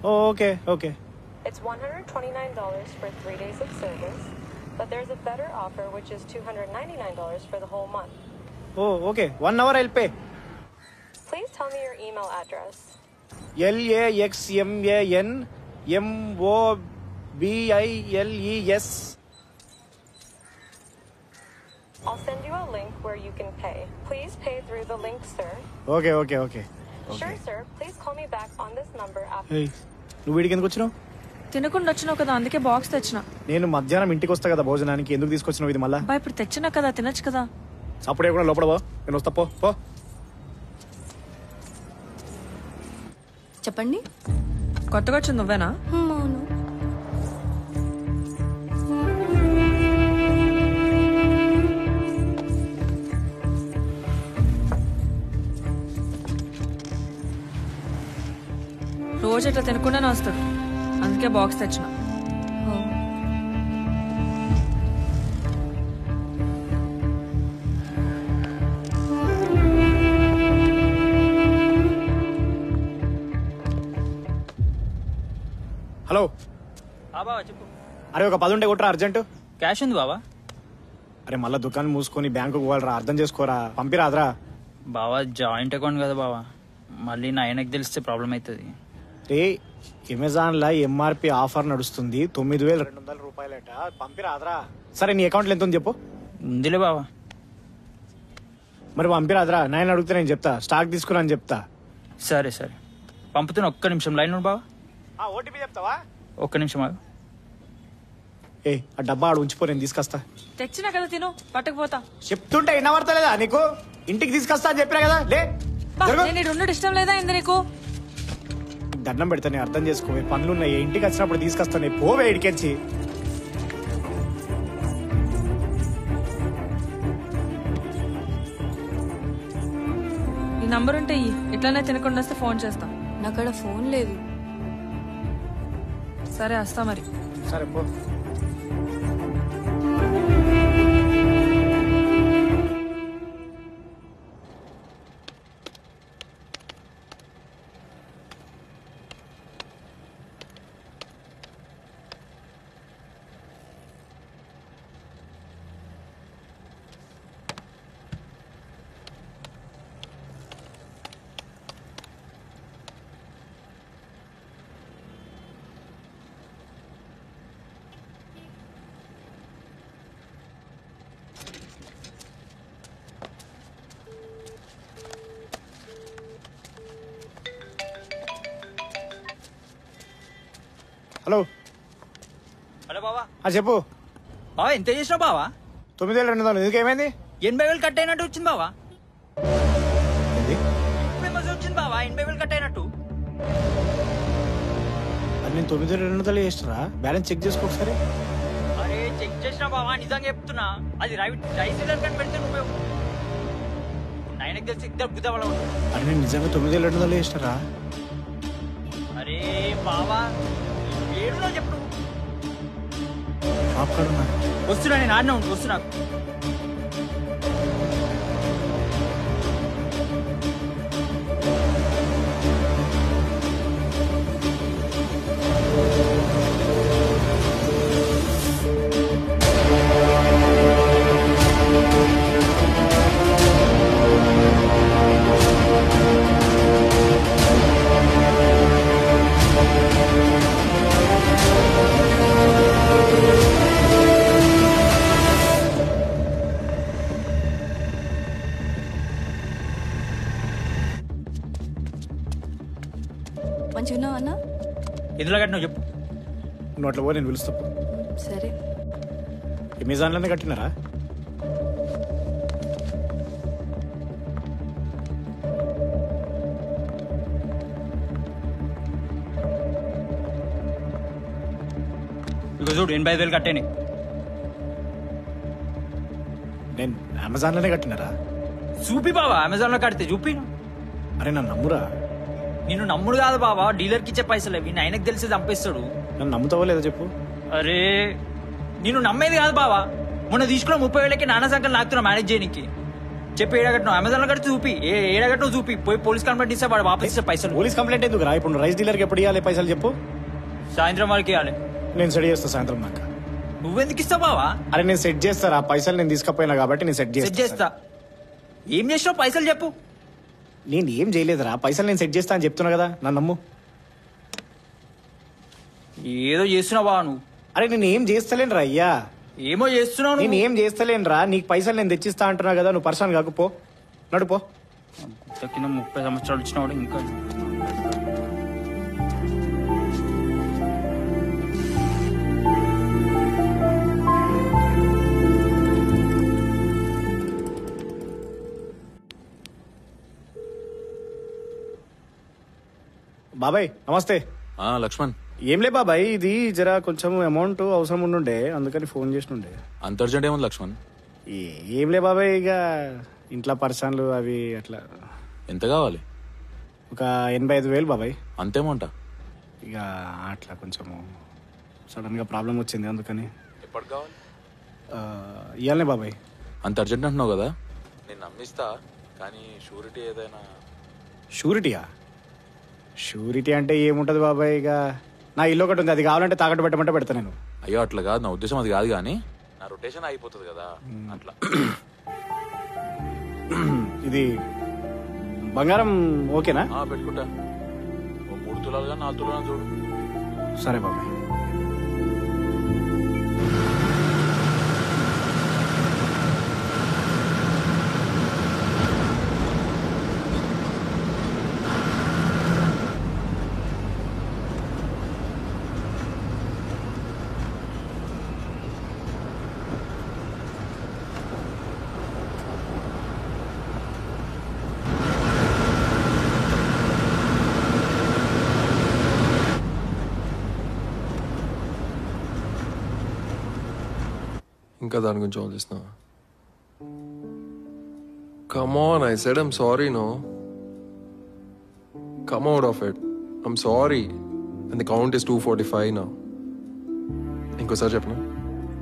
Oh, okay. It's $129 for 3 days of service, but there's a better offer which is $299 for the whole month. Oh, okay. 1 hour I'll pay. Please tell me your email address. LAXMANMOBILES. I'll send you a link where you can pay. Please pay through the link, sir. Okay. Sure, sir. Please call me back on this number after. Hey, నువ్వు వీడికి ఎందుకు వచ్చినావు? తినకుండా వచ్చినావు కదా, అందుకే box తెచ్చిన. నేను మధ్యాహ్నం ఇంటికి వస్తా కదా భోజనానికి, ఎందుకు తీసుకొచ్చినావు ఇది మళ్ళా? ఇప్పుడు తెచ్చినా కదా, తినచ్చు కదా. అప్పుడే కూడా లోపల పో, నేను వస్తా. పో. చెప్పండి. కొత్తగా వచ్చింది నువ్వేనా? అవును. రోజు ఇట్లా తినకుండానే వస్తాడు, అందుకే బాక్స్ తెచ్చిన. హలో. బావా చెప్పు. అరే ఒక 10 ఉంటే కొట్టరా, అర్జెంట్. క్యాష్ ఉంది బావా. అరే మళ్ళా దుకాణం మూసుకొని బ్యాంకుకు పోవాలరా, అర్థం చేసుకోరా, పంపిరాదరా. బావా జాయింట్ అకౌంట్ కదా బావా, మళ్ళీ నా ఆయనకు తెలిస్తే ప్రాబ్లం అవుతుంది. అమెజాన్ లా ఎంఆర్పి ఆఫర్ నడుస్తుంది, 9200 రూపాయలట, పంపిరాదరా. సరే నీ అకౌంట్లో ఎంత ఉంది చెప్పు. ఉందిలే బావా. మరి పంపిరాదరా, నాయన అడిగితే నేను చెప్తా, స్టాక్ తీసుకురా అని చెప్తా. సరే పంపుతున్నా, ఒక్క నిమిషం లైన్ బావా. ఓటీపీ చెప్తావా? ఒక్క నిమిషం ఆగు. ఆ డబ్బా ఆడు ఉంచిపో, నేను తీసుకొస్తా. తెచ్చినా కదా, తిను, పట్టకపోతా. చెప్తుంటే వినబడతలేదా నీకు? ఇంటికి తీసుకొస్తా అని చెప్పినా కదా, లే. నేను ఉండడం ఇష్టం లేదా ఏంది నీకు? దండం పెడతానే, అర్థం చేసుకోవే, పనులున్నాయి, ఇంటికి వచ్చినప్పుడు తీసుకొస్తానే, పోవే ఇడికెచ్చి. ఈ నంబర్ ఉంటే ఇట్లానే తినకుండా వస్తే ఫోన్ చేస్తా. నాకడ ఫోన్ లేదు. సరే వస్తా మరి. సరే పో. హలో బావా. చెప్పు బావా, ఎంత చేసినావు బావా? 9200. ఎందుకు ఏమైంది? 80,000 కట్ అయినట్టు వచ్చింది బావా. వచ్చింది బావా, 80,000 కట్ అయినట్టు. అది నేను 9200 చేస్తున్నా, బ్యాలెన్స్ చెక్ చేసుకో ఒకసారి. అరే చెక్ చేసినా బావా, నిజంగా చెప్తున్నా, అది రైసీలర్ కని పెడితే నువ్వు నాయనకు తెలిసి ఇద్దరు గుద్దవడం. అది నేను నిజంగా 9200 చేస్తారా? అరే బావా, 700 చెప్పు. వస్తున్నా నేను ఆడనే ఉంటు వస్తున్నా. మంచిగా ఉన్నావా అన్న? ఎందులో కట్టినావు చెప్పు. నువ్వు అట్లా పో, నేను పిలుస్తా. సరే. అమెజాన్లోనే కట్టినారా? ఇక చూడు 85,000 కట్టేని. నేను అమెజాన్లోనే కట్టినారా? చూపి బావా, అమెజాన్లో కడితే చూపి. అరే నన్ను నమ్మురా. నిన్ను నమ్ముడు కాదు బావా, డీలర్కి ఇచ్చే పైసలు అవి. ఆయనకు తెలిసి చంపేస్తాడు. నన్ను నమ్ముతావో లేదో చెప్పు. అరే నిన్ను నమ్మేది కాదు బావా, మొన్న తీసుకున్న 30,000కి నాన్న సంఖ్యలు నాకుతున్నా మేనేజ్ చేయడానికి. చెప్పి ఏడగట్టినావు, అమెజాన్లో కడితే చూపి. ఏడగట్టినావు చూపి. పోయి పోలీస్ కంప్లైంట్ ఇస్తే వాడు వాపస్ ఇచ్చే పైసలు. పోలీస్ కంప్లైంట్ ఎందుకు రా? ఇప్పుడు రైస్ డీలర్కి ఎప్పుడు ఇవ్వాలి పైసలు చెప్పు. సాయంత్రం వరకు ఇవ్వాలి. నేను సెట్ చేస్తా సాయంత్రం దాకా. నువ్వెందుకు ఇస్తావు బావా? అరే నేను సెట్ చేస్తారా, పైసలు నేను తీసుకపోయినా కాబట్టి నేను సెట్ చేస్తా. ఏం చేసినావు పైసలు చెప్పు. నేను ఏం చేయలేదురా, పైసలు నేను సెట్ చేస్తా అని చెప్తున్నా కదా, నన్ను నమ్ము. ఏదో చేస్తున్నావు బావా నువ్వు. అరే నేను ఏం చేస్తలేను రా అయ్యా. ఏమో చేస్తున్నావు. నేను ఏం చేస్తలేను రా, నీకు పైసలు నేను తెచ్చిస్తా అంటున్నా కదా, నువ్వు పర్సన్ కాకపో. నడుపో. కింద 30 సంవత్సరాలు వచ్చినాడు ఇంకా. బాబాయ్ నమస్తే. లక్ష్మణ్. ఏంలే బాబాయ్, ఇది జరా కొంచెం అమౌంట్ అవసరం ఉండుండే, అందుకని ఫోన్ చేసినుండే. అంత అర్జెంట్ ఏముంది లక్ష్మణ్? ఏంలే బాబాయ్, ఇక ఇంట్లో పర్సన్లు అవి అట్లా. ఎంత కావాలి? ఒక 85,000 బాబాయ్. అంతేమంట? ఇక అట్లా కొంచెం సడన్ గా ప్రాబ్లం వచ్చింది, అందుకని. ఎప్పటి కావాలి? ఇవ్వాలనే బాబాయ్. అంత అర్జెంట్ అంటున్నావు కదా, నేను నమ్మిస్తా, కానీ షూరిటీ ఏదైనా. షూరిటీయా? షూరిటీ అంటే ఏముంటది బాబాయ్, ఇక నా ఇల్లు ఒకటి ఉంది, అది కావాలంటే తాకట్టు పెట్టమంటే పెడతా నేను. అయ్యో అట్లా కాదు, నా ఉద్దేశం అది కాదు, కానీ నా రొటేషన్ అయిపోతుంది కదా అట్లా. ఇది బంగారం ఓకేనా? పెట్టుకుంటా. 3 తులాలుగా 4 తులాలు చూడు. సరే బాబాయ్. ఇంకా దాని గురించి ఆలోచిస్తున్నావా? Come on, I said I'm sorry, no? Come out of it. I'm sorry. And the count is 245 now. ఇంకోసారి చెప్పనా?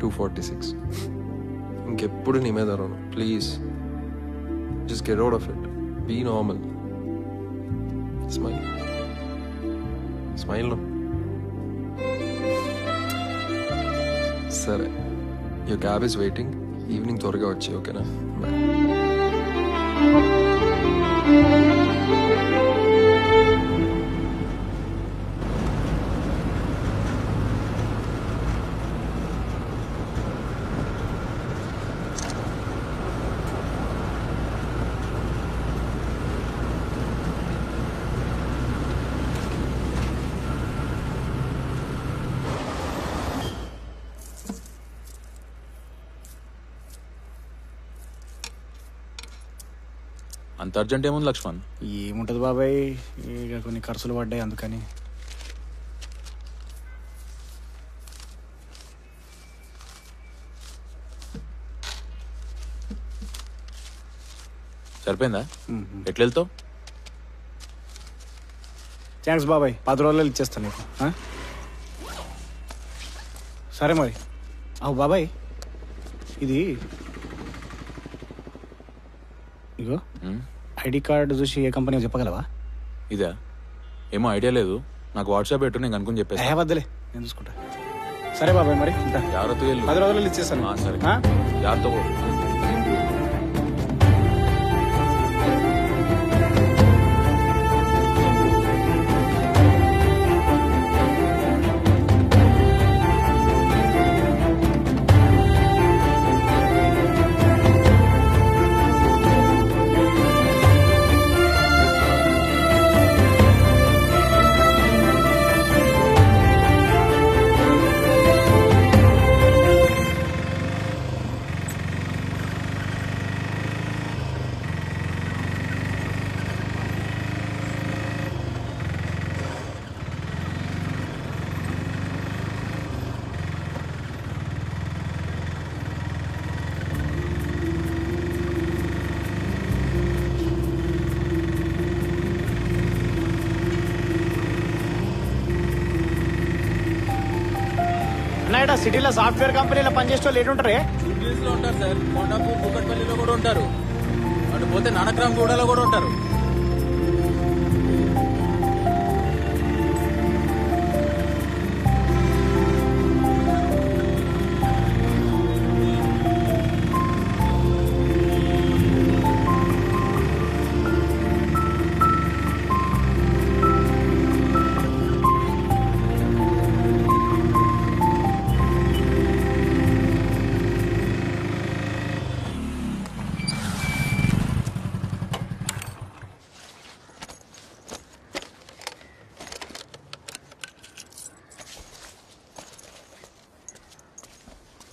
246. ఇంకెప్పుడు నీ మీద రాను. Please. Just get out of it. Be normal. Smile. Smile no. సరే. Your cab is waiting. Evening త్వరగా వచ్చి, ఓకేనా? Bye. అంత అర్జెంట్ ఏముంది లక్ష్మణ్? ఏముంటది బాబాయ్, ఇక కొన్ని ఖర్చులు పడ్డాయి, అందుకని. సరిపోయిందా? ఎట్లా వెళ్తావు? థ్యాంక్స్ బాబాయ్, 10 రోజుల్లో ఇచ్చేస్తాను నీకు. సరే మరి. అవు బాబాయ్ ఇది ఇగో ఐడి కార్డు చూసి ఏ కంపెనీ చెప్పగలవా? ఇదా? ఏమో ఐడియా లేదు, నాకు వాట్సాప్ పెట్టు, నేను కనుక్కొని చెప్పేసి. వద్దలే, నేను చూసుకుంటా. సరే బాబాయ్, మరి జాగ్రత్త 10 రోజులు ఇచ్చేస్తాను. సరే, జాగ్రత్త. సిటీలో సాఫ్ట్వేర్ కంపెనీలో పనిచేసే వాళ్ళు ఏంటుంటారే? ఇంగ్లీష్లో ఉంటారు సార్, కొండాపూర్ కూకట్పల్లిలో కూడా ఉంటారు, అటు పోతే నానక్రామ్ గూడలో కూడా ఉంటారు.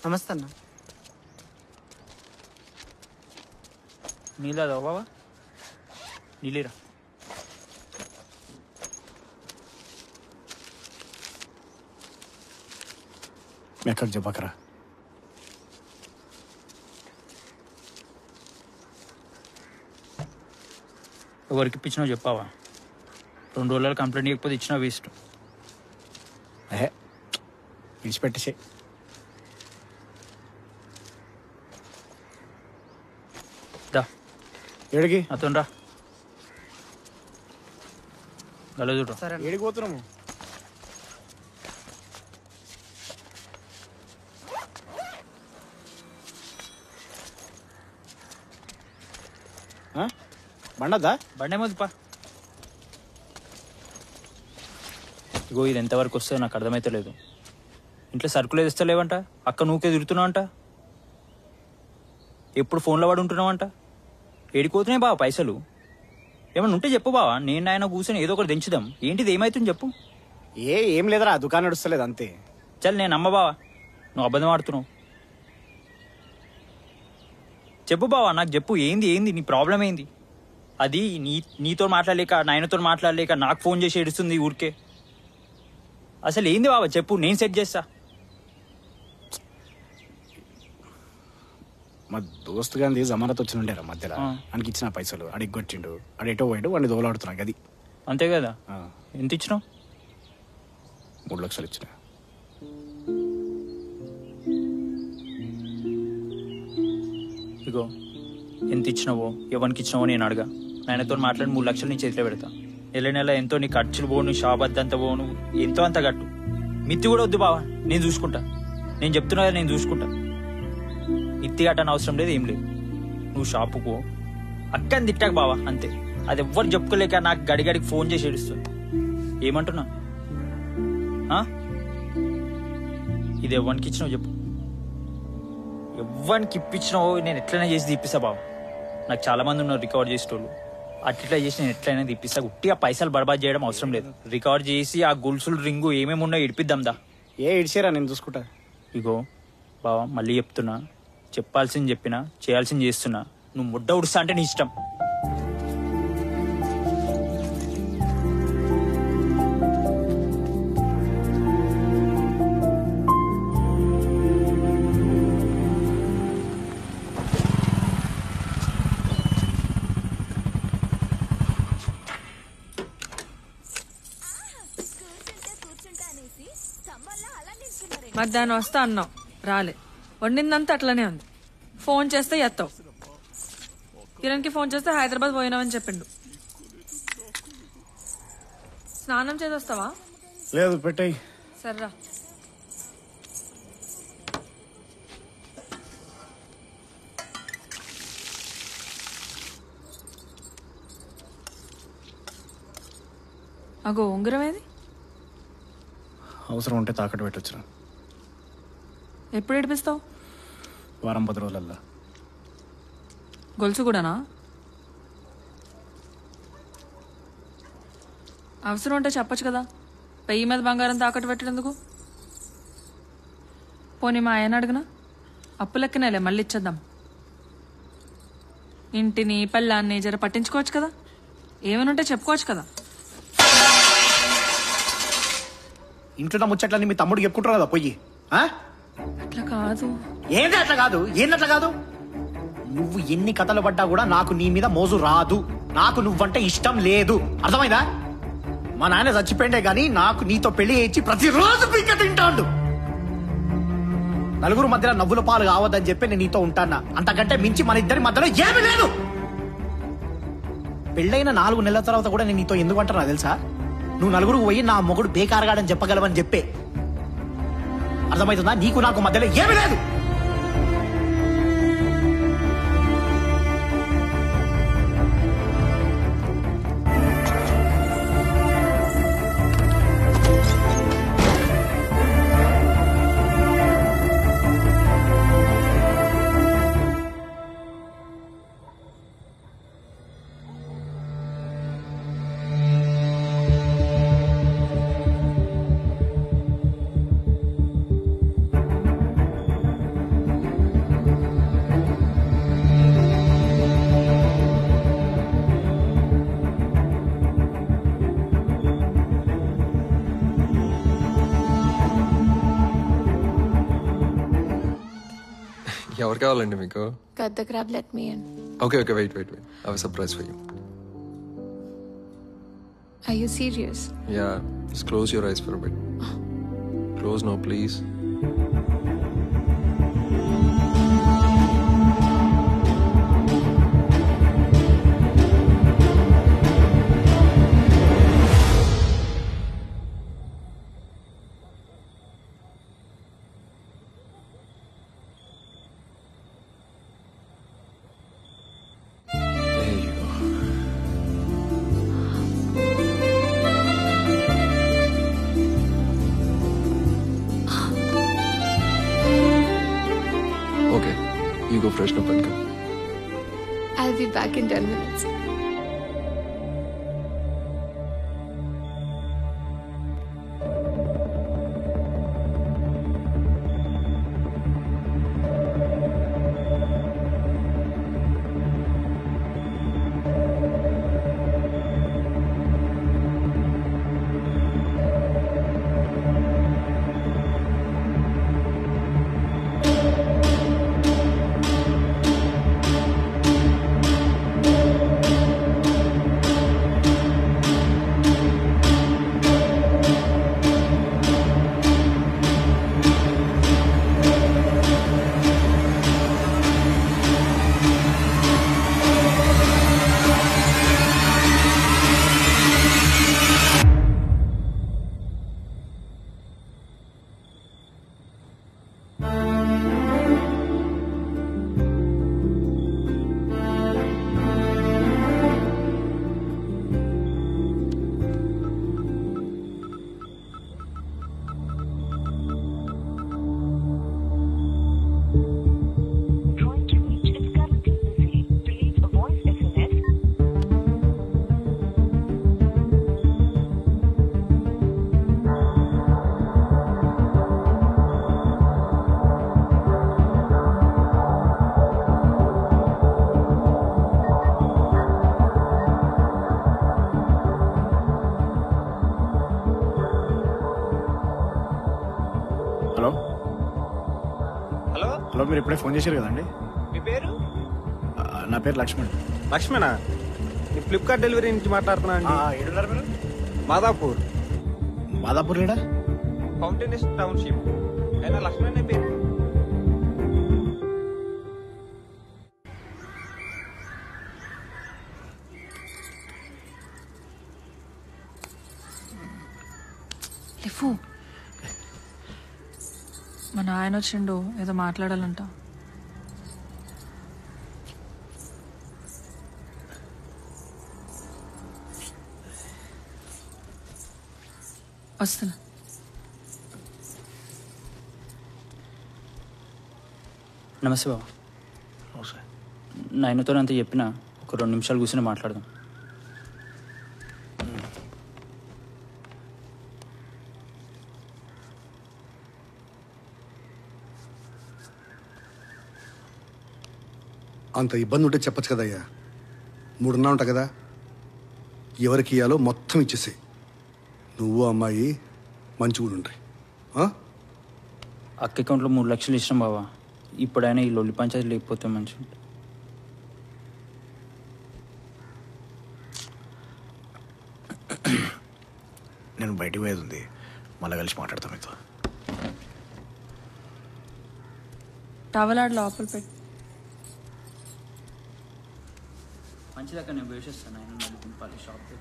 నమస్తే అన్న. నీళ్ళదా బాబా? నీళ్ళరా. ఎక్కడికి చెప్పకరా. ఎవరికి ఇప్పించినావు చెప్పావా? 2 రోజులు కంప్లైంట్ ఇవ్వకపోతే ఇచ్చినా వేస్ట్. విడిచిపెట్టేసే. ఏడికి అతను రా. గల చూడు. ఏడికి పోతున్నాము? బండద్దా? బండే మొదపా. ఇగో ఇది ఎంతవరకు వస్తుందో నాకు అర్థమైతే లేదు. ఇంట్లో సరుకులు తెస్తలేవంట, అక్క నువ్వుకే తిరుగుతున్నావు అంట, ఎప్పుడు ఫోన్లో పడి ఉంటున్నావంట. ఏడిపోతున్నాయి బావ పైసలు? ఏమన్నా ఉంటే చెప్పు బావా, నేను ఆయన కూర్చొని ఏదో ఒకటి దించుదాం. ఏంటిది ఏమైతుంది చెప్పు. ఏం లేదురా, దుకాణం నడుస్తలేదు అంతే. చల్ నేను నమ్మ బావా, నువ్వు అబద్ధం ఆడుతున్నావు. చెప్పు బావా, నాకు చెప్పు. ఏంది నీ ప్రాబ్లం ఏంది? అది నీతో మాట్లాడలేక, నాయనతో మాట్లాడలేక నాకు ఫోన్ చేసి ఏడుస్తుంది ఊరికే. అసలు ఏంది బావా చెప్పు, నేను సెట్ చేస్తా. మా దోస్తు గాంధీ జమానత్ వచ్చినుండేరా మధ్యలో, మనకి ఇచ్చిన పైసలు అడిగొచ్చిండు, అడేటో పోయాడు, వాడిని దోలాడుతున్నా అది అంతే కదా. ఎంత ఇచ్చినావు? 3 లక్షలు ఇచ్చిన. ఇగో ఎంత ఇచ్చినావో ఎవరికి ఇచ్చినావో నేను అడగా. ఆయనతో మాట్లాడి 3 లక్షలు నీ చేతిలో పెడతా. నెల ఎంతో నీ ఖర్చులు పోను, షాప్ అద్దంతా పోను, ఎంతో అంత కట్టు. మిత్తి కూడా వద్దు బావా, నేను చూసుకుంటా. నేను చెప్తున్నా కదా, నేను చూసుకుంటా. మిత్తి కట్టని అవసరం లేదు, ఏం లేదు. నువ్వు షాపుకు అక్కని తిట్టాక బావా అంతే. అది ఎవ్వరు చెప్పుకోలేక నాకు గడిగడికి ఫోన్ చేసి ఏడుస్తుంది. ఏమంటున్నా? ఇది ఎవ్వరికి ఇచ్చినావు చెప్పు. ఎవ్వరికి ఇప్పించినావో నేను ఎట్లయినా చేసి తీపిస్తా బావ. నాకు చాలా మంది ఉన్నారు రికార్డ్ చేసేటోళ్ళు. అట్లా చేసి నేను ఎట్లయినా తీపిస్తా. ఉట్టిగా పైసలు బర్బాద్ చేయడం అవసరం లేదు. రికార్డ్ చేసి ఆ గొలుసులు రింగు ఏమేమి ఉన్నాయో ఇడిపిద్దాం దా. ఇడిచారా, నేను చూసుకుంటా. ఇగో బావా, మళ్ళీ చెప్తున్నా, చెప్పాల్సింది చెప్పినా, చేయాల్సింది చేస్తున్నా. నువ్వు ముడ్డ ఉడుస్తా అంటే నీ ఇష్టం. మధ్యాహ్నం వస్తా అన్నావు, రాలే. వండిందంతా అట్లనే ఉంది. ఫోన్ చేస్తే ఎత్తావు. కిరణ్కి ఫోన్ చేస్తే హైదరాబాద్ పోయినావని చెప్పిండు. స్నానం చేసి వస్తావా? లేదు, పెట్టాయి. సర్రా. అగో ఉంగరం ఏది? అవసరం ఉంటే తాకట్టు పెట్టొచ్చురా. ఎప్పుడు ఏడిపిస్తావు? వారం 10 రోజులల్లా. గొలుసు కూడానా? అవసరం ఉంటే చెప్పచ్చు కదా. పెయ్యి మీద బంగారం తాకట్టు పెట్టేందుకు? పోనీ మా ఆయన అడిగినా అప్పు లెక్కనేలే, మళ్ళీ ఇచ్చేద్దాం. ఇంటిని పెళ్ళాన్ని జర పట్టించుకోవచ్చు కదా. ఏమైనా ఉంటే చెప్పుకోవచ్చు కదా. ఇంట్లో ముచ్చట్లని మీ తమ్ముడు చెప్పుకుంటారు కదా పొయ్యి. అట్లా కాదు. ఏంటి అట్లా కాదు? ఏందట్లా కాదు? నువ్వు ఎన్ని కథలు పడ్డా కూడా నాకు నీ మీద మోజు రాదు. నాకు నువ్వంటే ఇష్టం లేదు. అర్థమైందా? మా నాన్న చచ్చిపోయిండే గాని నాకు నీతో పెళ్లి చేయించి ప్రతిరోజు పీక తింటాడు. నలుగురు మధ్యలో నవ్వుల పాలు కావద్దని చెప్పి నేను నీతో ఉంటానా. అంతకంటే మించి మన ఇద్దరి మధ్యలో ఏమీ లేదు. పెళ్ళైన 4 నెలల తర్వాత కూడా నేను నీతో ఎందుకు అంటున్నా తెలుసా? నువ్వు నలుగురు పోయి నా మొగుడు బేకారగాడని చెప్పగలవని చెప్పే. అర్థమవుతుందా? నీకు నాకు మధ్యలో ఏమీ లేదు. ఎవరు కావాలండి మీకు? Cut the crab, let me in. Okay, wait. I have a surprise for you. Are you serious? Yeah, just close your eyes for a bit. Close now, please. Okay, you go freshen up and come. I'll be back in 10 minutes. Hello, మీరు ఇప్పుడే phone చేశారు కదండి? మీ పేరు? నా పేరు లక్ష్మణ్. లక్ష్మణ, నీ Flipkart delivery నుంచి మాట్లాడుతున్నా అండి. ఏడున్నారు మీరు? మాదాపూర్. మాదాపూర్ ఏడా? Fountain township. అయినా లక్ష్మణ్ పేరు మా నాయన వచ్చిండు, ఏదో మాట్లాడాలంట. వస్తున్నా. నమస్తే బాబా. నాయనతో అంతా చెప్పిన ఒక 2 నిమిషాలు కూర్చొని మాట్లాడదాం. అంత ఇబ్బంది ఉంటే చెప్పచ్చు కదయ్యా. 3 ఉంటా కదా, ఎవరికి ఇయ్యాలో మొత్తం ఇచ్చేసే. నువ్వు అమ్మాయి మంచిగా ఉంటాయి. అక్క అకౌంట్లో 3 లక్షలు ఇష్టం బాబా. ఇప్పుడైనా ఈ లొల్లి పంచాయతీ లేకపోతే మంచిగా ఉంటుంది. నేను బయటికి పోయేది ఉంది, మళ్ళీ కలిసి మాట్లాడతాం మీతో. టవల్ ఆడ లోపల పెట్టి. మంచిదాకా నేను వేసేస్తాను. ఆయన మళ్ళీ దింపాలి షాప్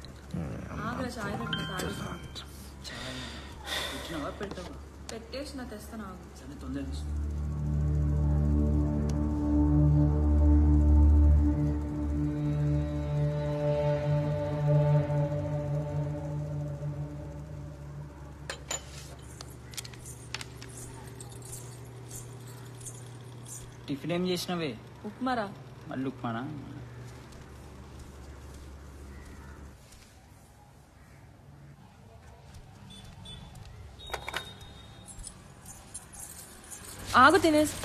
ఇచ్చినావా పెడతావా? పెట్టేసిన తెస్తాను. సరే తొందరగా. టిఫిన్ ఏం చేసినవే? ఉప్మారా. మళ్ళీ ఉప్మానా? ఆగు తినేసి.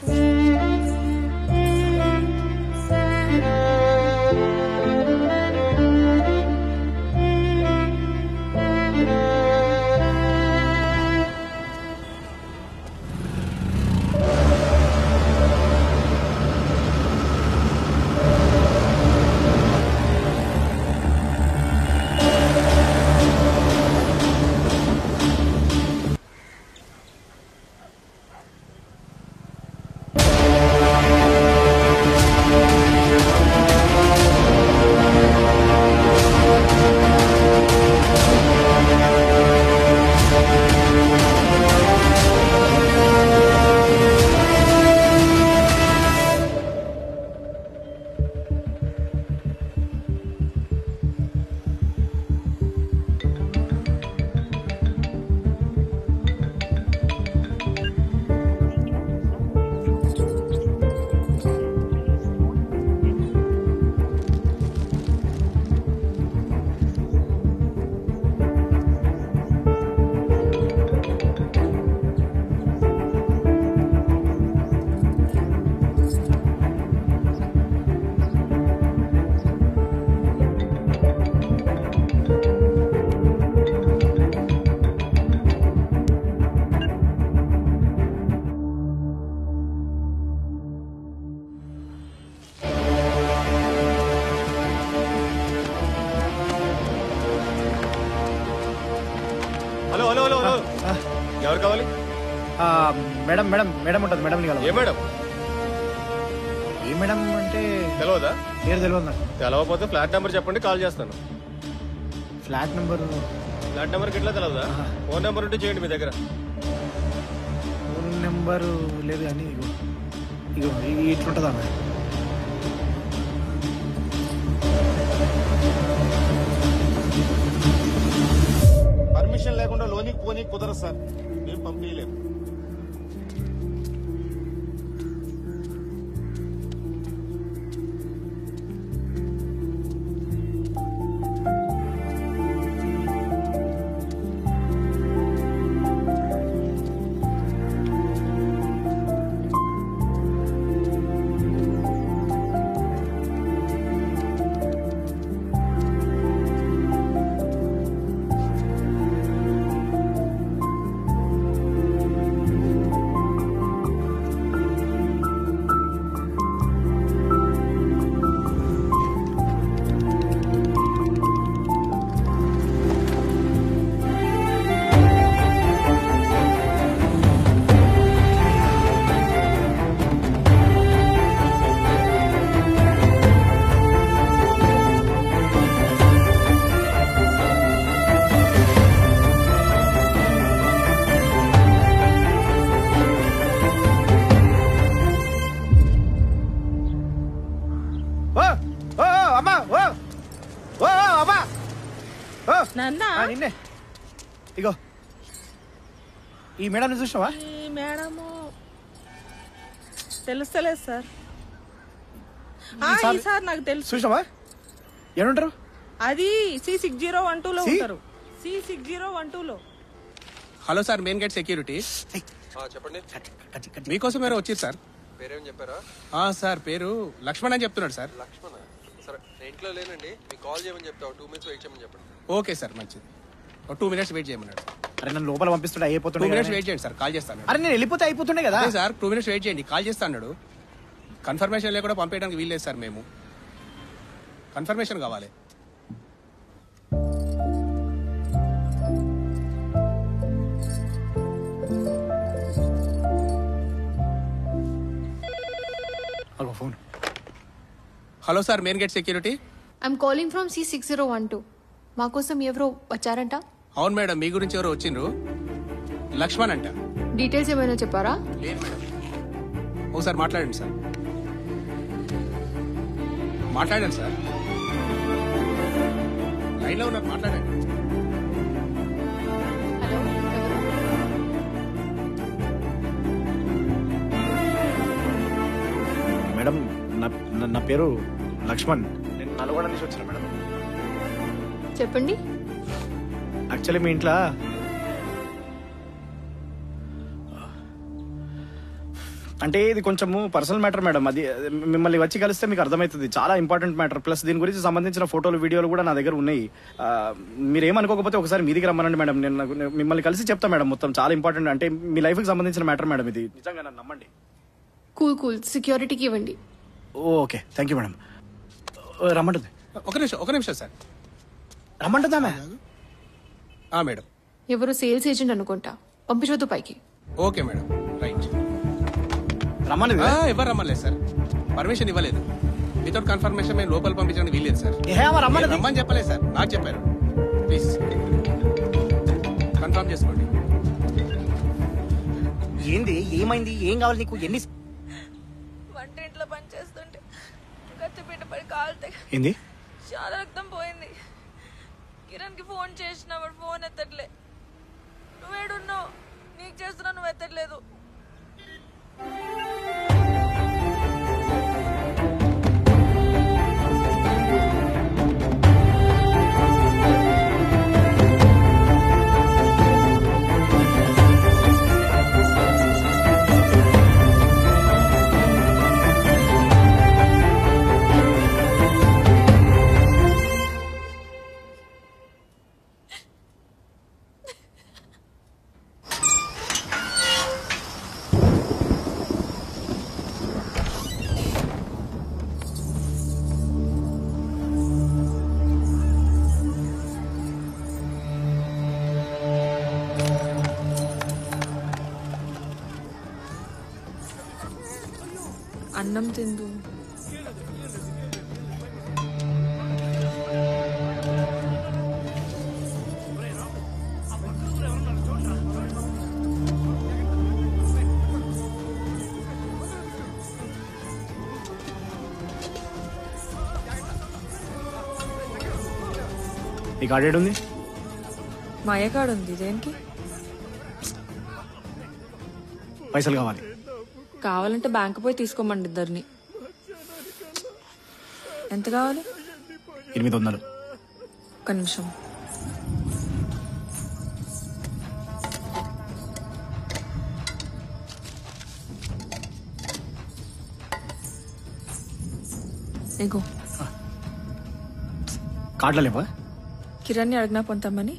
ఎవరు కావాలి? మేడం మేడం మేడం ఉంటుంది. మేడం ఏ మేడం? ఏ మేడం అంటే తెలియదా? పేరు తెలియదు నాకు. తెలవకపోతే ఫ్లాట్ నెంబర్ చెప్పండి, కాల్ చేస్తాను. Flat number? ఫ్లాట్ నెంబర్కి ఎట్లా తెలియదా? ఫోన్ నెంబర్ ఉంటే చేయండి మీ దగ్గర. ఫోన్ నెంబరు లేదు కానీ ఇగో ఇట్లుంటుందా? పర్మిషన్ లేకుండా లోనికి పోనీ కుదరదు సార్, మేము పంపించలేము. నిన్నే ఇగో ఈ మేడం చూసినావా? ఈ మేడము తెలుస్తలేదు సార్. సార్ నాకు తెలుసు. చూసినావా? ఏమంటారు? అది C6012లో ఉంటారు. C6012లో. Hello sir, main gate security. చెప్పండి. మీకోసం మీరు వచ్చారు సార్. పేరేం చెప్పారా? సార్ పేరు లక్ష్మణ్ అని చెప్తున్నాడు సార్. లక్ష్మణ? సరే, నేను ఇంట్లో లేనండి, మీకు కాల్ చేయమని చెప్తావు. 2 minutes వెయిట్ చేయమని చెప్పండి. ఓకే సార్, మంచిది. 2 minutes వెయిట్ చేయమన్నాడు. అరే నన్ను లోపల పంపిస్తుండే అయిపోతుండే. 2 minutes వెయిట్ చేయండి సార్, కాల్ చేస్తాను. అరే నేను వెళ్ళిపోతే అయిపోతుండే కదా సార్. 2 minutes వెయిట్ చేయండి, కాల్ చేస్తా అన్నాడు. కన్ఫర్మేషన్ లేకుండా పంపేయడానికి వీల్లేదు సార్. మేము కన్ఫర్మేషన్ కావాలి. Phone. Hello sir, main gate security. I'm calling from C6012. మా కోసం ఎవరో వచ్చారంట. అవును మేడం, మీ గురించి ఎవరో వచ్చిండ్రు. లక్ష్మణ్ అంట. డీటెయిల్స్ ఏమైనా చెప్పారా? లేదు మేడం. ఒకసారి మాట్లాడండి సార్. మాట్లాడండి సార్, లైన్లో ఉన్నారు, మాట్లాడండి. మేడం నా పేరు లక్ష్మణ్. నేను నల్గొండ నుంచి వచ్చిన మేడం. చెప్పండి. యాక్చువల్లీ మీ ఇంట్లో అంటే ఇది కొంచెము పర్సనల్ మ్యాటర్ మేడం. అది మిమ్మల్ని వచ్చి కలిస్తే మీకు అర్థమవుతుంది. చాలా ఇంపార్టెంట్ మ్యాటర్. ప్లస్ దీని గురించి సంబంధించిన ఫోటోలు వీడియోలు కూడా నా దగ్గర ఉన్నాయి. మీరేమనుకోకపోతే ఒకసారి మీ దగ్గర రమ్మనండి మేడం. నేను మిమ్మల్ని కలిసి చెప్తా మేడం. మొత్తం చాలా ఇంపార్టెంట్. అంటే మీ లైఫ్కి సంబంధించిన మ్యాటర్ మేడం ఇది. నిజంగా నన్ను నమ్మండి. కూల్ సెక్యూరిటీకి ఇవ్వండి. Okay, thank you madam. రమ్మంటుంది. ఒక నిమిషం సార్. రమ్మంటుందా మేడం? ఎవరు సేల్స్ ఏజెంట్ అనుకుంటా. పంపించొద్దు పైకి. Okay madam, right. రమ్మలేదు. ఎవరు రమ్మలేదు సార్, పర్మిషన్ ఇవ్వలేదు. వితౌట్ కన్ఫర్మేషన్ మేము లోపల పంపించడానికి వీల్లేదు సార్. రమ్మని చెప్పలేదు సార్, నాకు చెప్పారు. ప్లీజ్ కన్ఫర్మ్ చేసుకోండి. ఏంది, ఏమైంది, ఏం కావాలి నీకు? ఎన్ని వంటింట్లో పని చేస్తుంటే కత్తిపీట పడి కాలితే ఏంది? చాలా రక్తం పోయింది. కిరణ్ కి ఫోన్ చేసిన వాడు ఫోన్ ఎత్తట్లే. నువ్వేడున్నావు? నీకు చేస్తున్నా, నువ్వు ఎత్తట్లేదు. అన్నం తిందు. ఈ కార్డు ఉంది? మా అయ్య కార్డు ఉంది. దేనికి? పైసలు కావాలి. కావాలంటే బ్యాంక్ పోయి తీసుకోమండి ఇద్దరిని. ఎంత కావాలి? 800. ఒక్క నిమిషం. ఇగో కార్డులో లేవా? కిరణ్ని అడిగినా పొంతామని.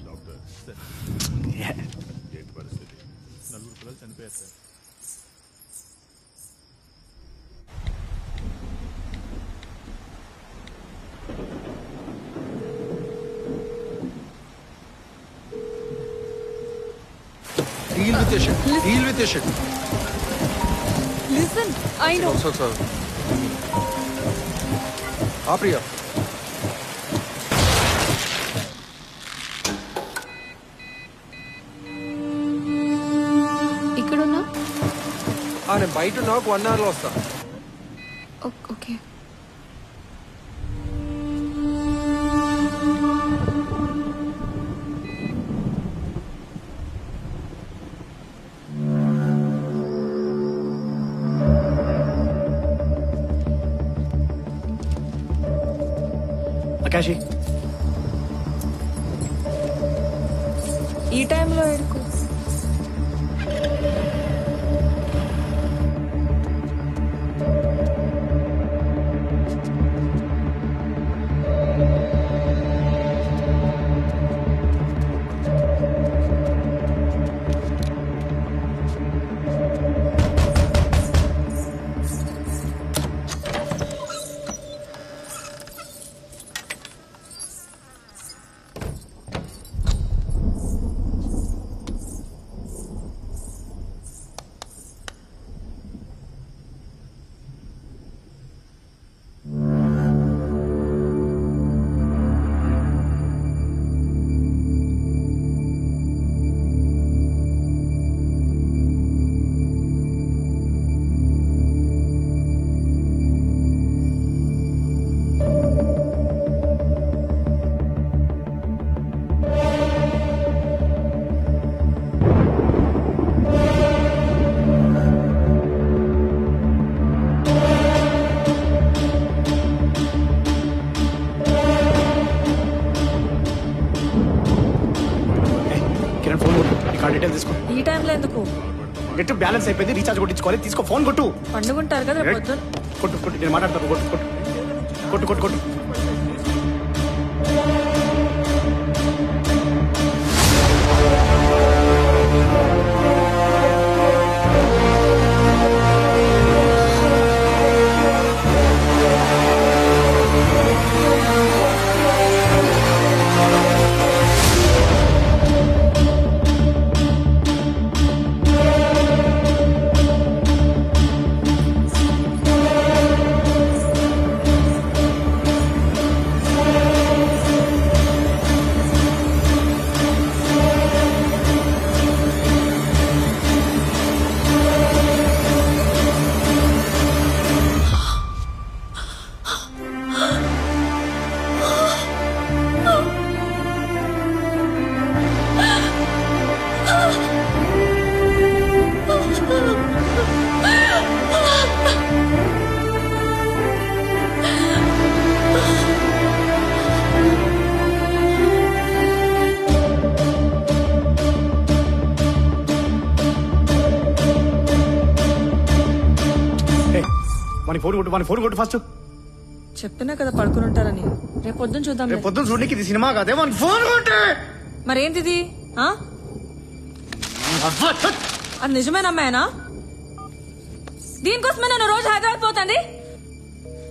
Deal with your shit. Deal with your shit. Listen, I know. So. Priya. ఇక్కడున్నా? నేను బయట ఉన్నా, 1 hour లో వస్తా. ఓకే. క్యాష్ ఈ టైంలో ఎడుకు ఈ టైంలో ఎందుకు నెట్ బ్యాలెన్స్ అయిపోయింది రీఛార్జ్ కొట్టించుకోవాలి తీసుకో ఫోన్ కొట్టు పండుకుంటారు కదా రేపు పొద్దున్న కొట్టు కొట్టు నేను మాట్లాడతాను కొట్టు కొట్టు కొట్టు కొట్టు కొట్టు ఫోన్ కొట్టు ఫస్ట్ చెప్పినా కదా పడుకుని ఉంటారని రేపు పొద్దున్న చూద్దాం రేపు పొద్దున్న చూడడానికి ఇది సినిమా కాదే ఫోన్ కొట్టే మరేంటిది అది నిజమైన అమ్మాయినా దీనికోసమే నేను రోజు హైదరాబాద్ పోతాంది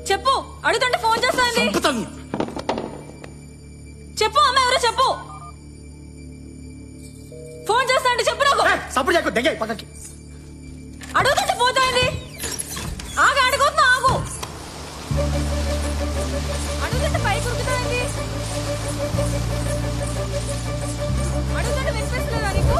చెప్పు అడుగుతుంటే ఫోన్ చేస్తాంది చెప్పు అమ్మాయి ఎవరో చెప్పు ఫోన్ చేస్తాండి చెప్పు నాకు సపోర్ట్ చేయకు దగ్గర పక్కకి అడుగుతుంటే పోతాంది ఆగు అడుగుతున్నా ఆగు అడుగుతుంటే పైకి ఉరుకుతాంది అడుగుతుంటే వినిపిస్తలేదా నీకు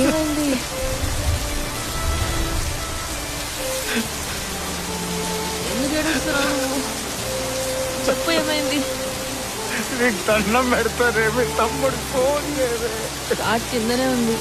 ఏమైంది ఎందుకు ఏడుస్తున్నావు చెప్పు ఏమైంది నీకు దండం పెడతారే మీ తమ్ముడు ఫోన్ చేయరే కార్డ్ కిందనే ఉంది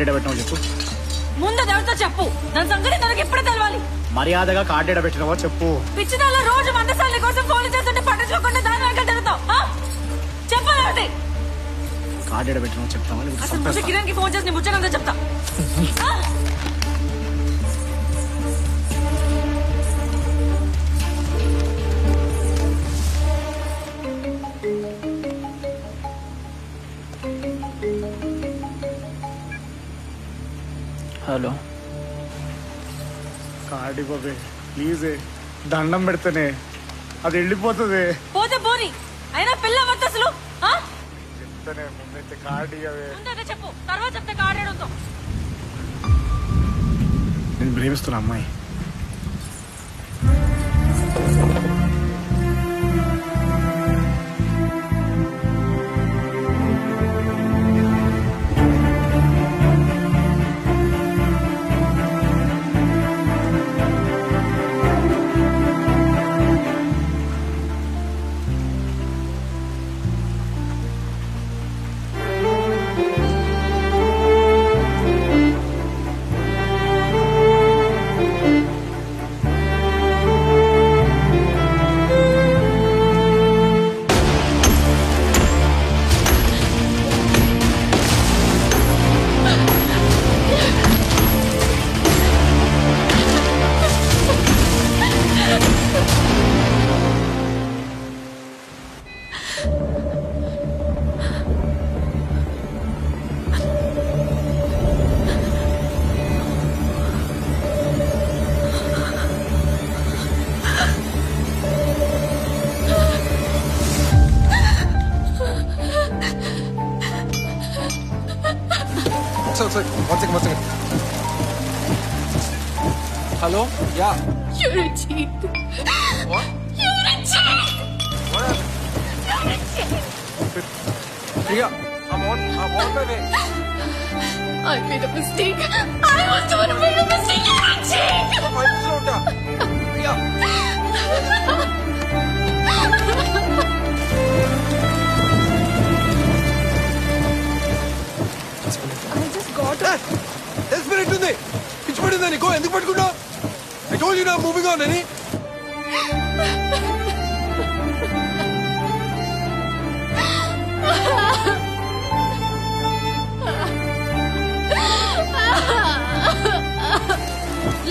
కార్డు పెట్టమని చెప్పు ముందు ఎవరితో చెప్పు దాని సంగతి నాకు ఎప్పుడు తెలవాలి మర్యాదగా కార్డు ఎడ పెట్టినవో చెప్పు. పిచ్చిదాల రోజు 100 సార్లు కోసం ఫోన్ చేస్తుంటే పట్టించుకోకుండా దాని వెనక తిరుగుతావు. చెప్పాలి కార్డు ఎడ పెట్టినవో చెప్తావా? అసలు ముందు కిరణ్ కి ఫోన్ చేసి నీ ముచ్చనంతా చెప్తా. హలో కార్డు ఇవ్వవే ప్లీజ్, దండం పెడితేనే అది వెళ్ళిపోతుంది. పోతే పోని, అయినా పిల్ల వద్ద అసలు. చెప్తానే ముందైతే కార్డు ఇవ్వవే. ముందైతే చెప్పు, తర్వాత చెప్తే కార్డు ఏడుతో. నేను ప్రేమిస్తున్నా అమ్మాయి. One second. Hello? Yeah. You're a cheat. What? You're a cheat. What? You're a cheat. Priya, I'm on my way. I made a mistake. I was the one who made a mistake. You're a cheat. Priya. I just got it. Desperate ఉంది. పిచ్చి పడిందా నీకో? ఎందుకు పట్టుకున్నావు? I told you now moving on అని.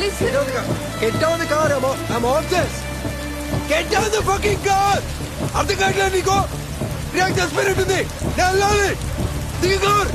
Listen. Get down the car. I'm on this. Get down the fucking car. అర్థం కావట్లేదు నీకో? ప్రియాంక desperate ఉంది. నేను వెళ్ళాలి. దిగు car.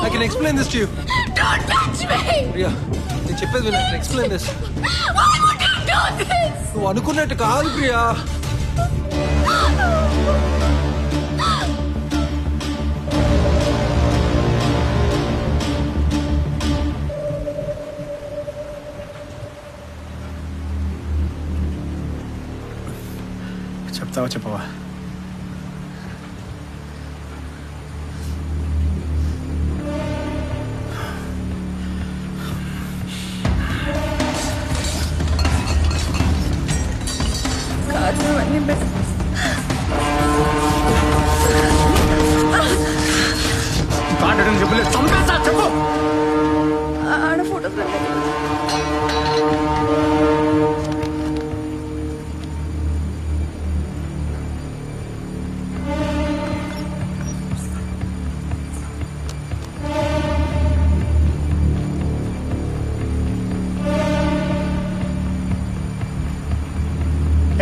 I can explain this to you. Don't touch me! Priya, నేను చెప్పేది విను. I can explain this. Why would you do this? నువ్వు అనుకున్నట్టు కాదు ప్రియా. చెప్తావా చెప్పవా? చంపేస్తా చెప్పు. ఆడ ఫోటోస్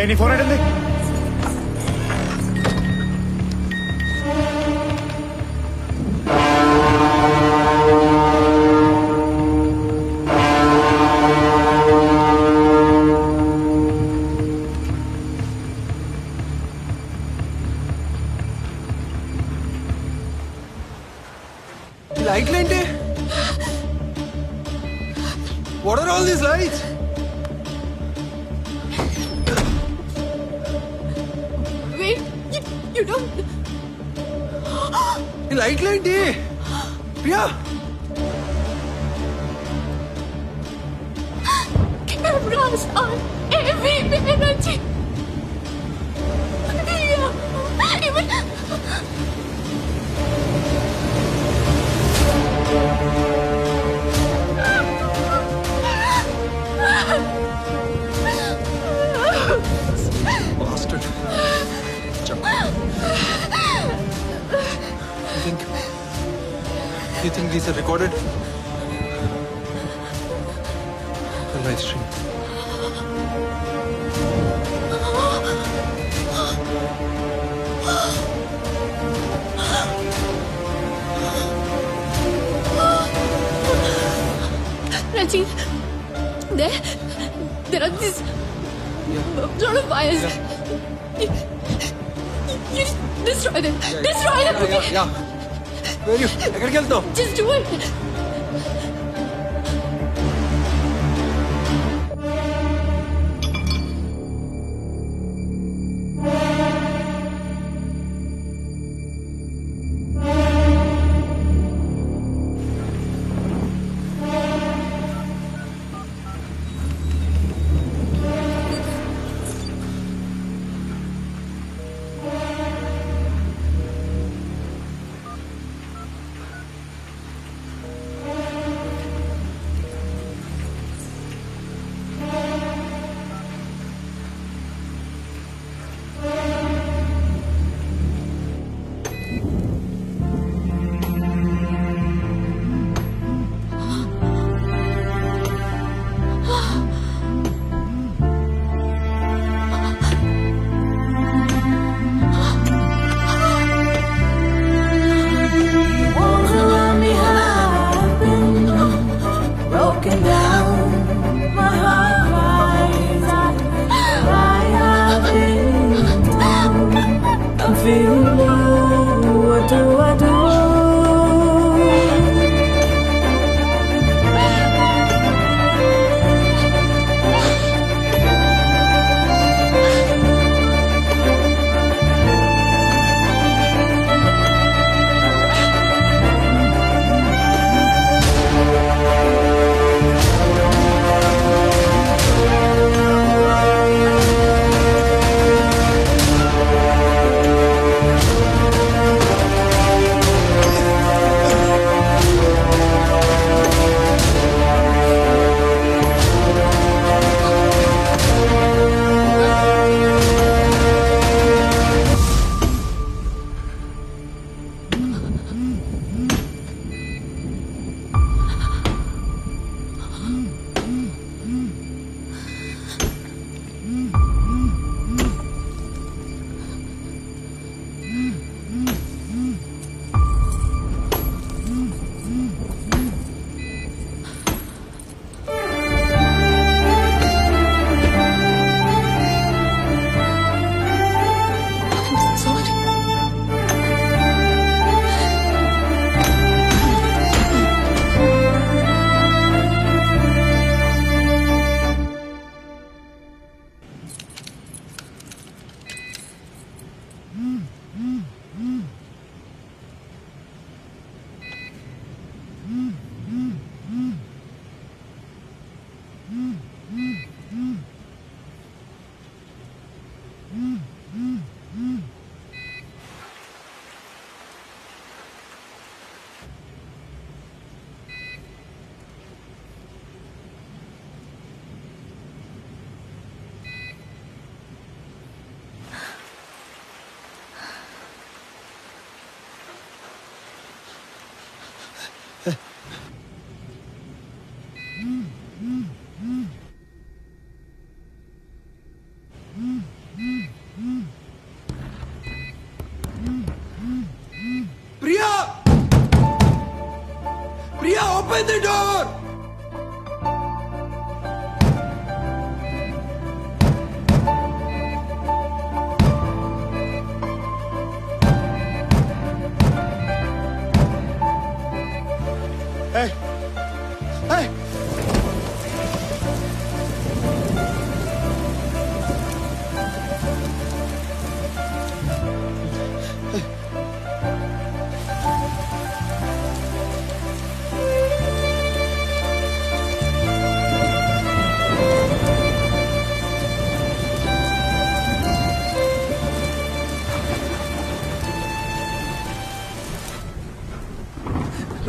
నీ ఫోన్ ఏంటి? లైట్లు ఏంటి? What are all these lights? Wait, you don't. ఈ లైట్లు ఏంటి? Priya, Cameras are everywhere, Ranjit. Yeah, even. bastard. You think these are recorded? The live stream. Ranjit, there are these lot of wires. You destroy them. Destroy them. Yeah. Where are you? ఎక్కడికి వెళ్తావు? Just do it.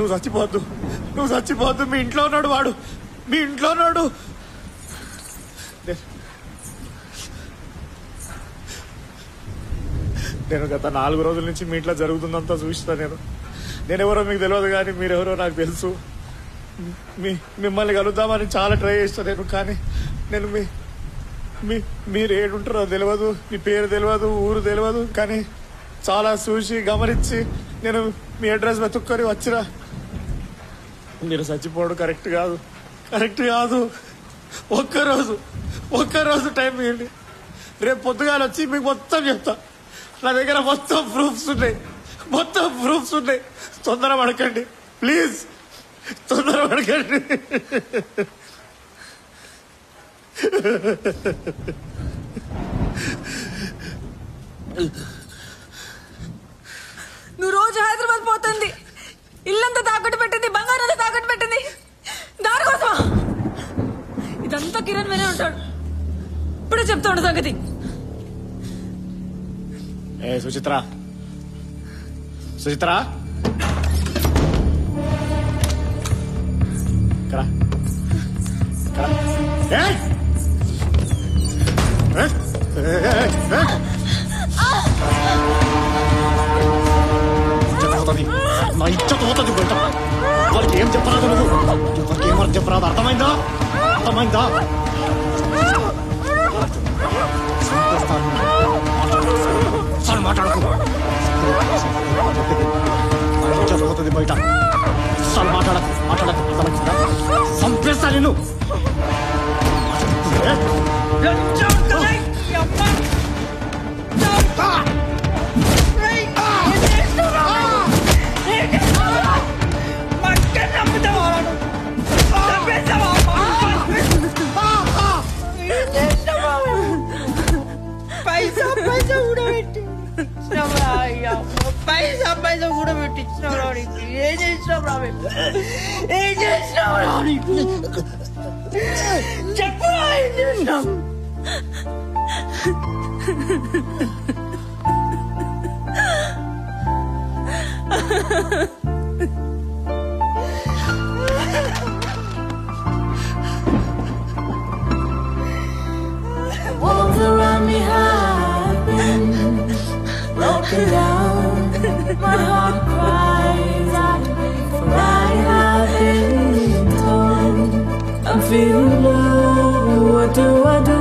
నువ్వు చచ్చిపోద్దు, నువ్వు చచ్చిపోద్దు. మీ ఇంట్లో ఉన్నాడు వాడు, మీ ఇంట్లో ఉన్నాడు. నేను గత 4 రోజుల నుంచి మీ ఇంట్లో జరుగుతుందంతా చూస్తా. నేనెవరో మీకు తెలియదు, కానీ మీరెవరో నాకు తెలుసు. మిమ్మల్ని కలుద్దామని చాలా ట్రై చేస్తాను నేను, కానీ నేను మీరు ఏడుంటారో తెలియదు, మీ పేరు తెలియదు, ఊరు తెలియదు, కానీ చాలా చూసి గమనించి నేను మీ అడ్రస్ వెతుక్కొని వచ్చినా. మీరు చచ్చిపోవడం కరెక్ట్ కాదు. ఒక్కరోజు టైం ఇవ్వండి. రేపు పొద్దుగాల వచ్చి మీకు మొత్తం చెప్తా. నా దగ్గర మొత్తం ప్రూఫ్స్ ఉన్నాయి. తొందర పడకండి ప్లీజ్, తొందర పడకండి. నువ్వు రోజు హైదరాబాద్ పోతుంది, ఇల్లంతా తాకట్టు పెట్టింది, బంగారం తాకట్టు పెట్టింది, దానికోసమా? ఇదంతా కిరణ్ వినే ఉంటాడు. ఇప్పుడే చెప్తాడు సంగతి. ఏ సుచిత్ర, నా ఇచ్చత పోతుంది బయట. వాళ్ళకి ఏం చెప్పరాదు, నువ్వు ఎవరికి ఏమని చెప్పరాదు. అర్థమైందా? సార్ మాట్లాడకు, ఇచ్చత పోతుంది బయట. సార్ మాట్లాడకు. అర్థమైందా? సంపేస్తా నిన్ను. పైసా కూడా పెట్టించినావు. ఏం చేసినావు? చెప్పు, ఏం చేసినావు? Walls around me have been broken down. My heart cries out for I have been torn. I'm feeling blue. What do I do?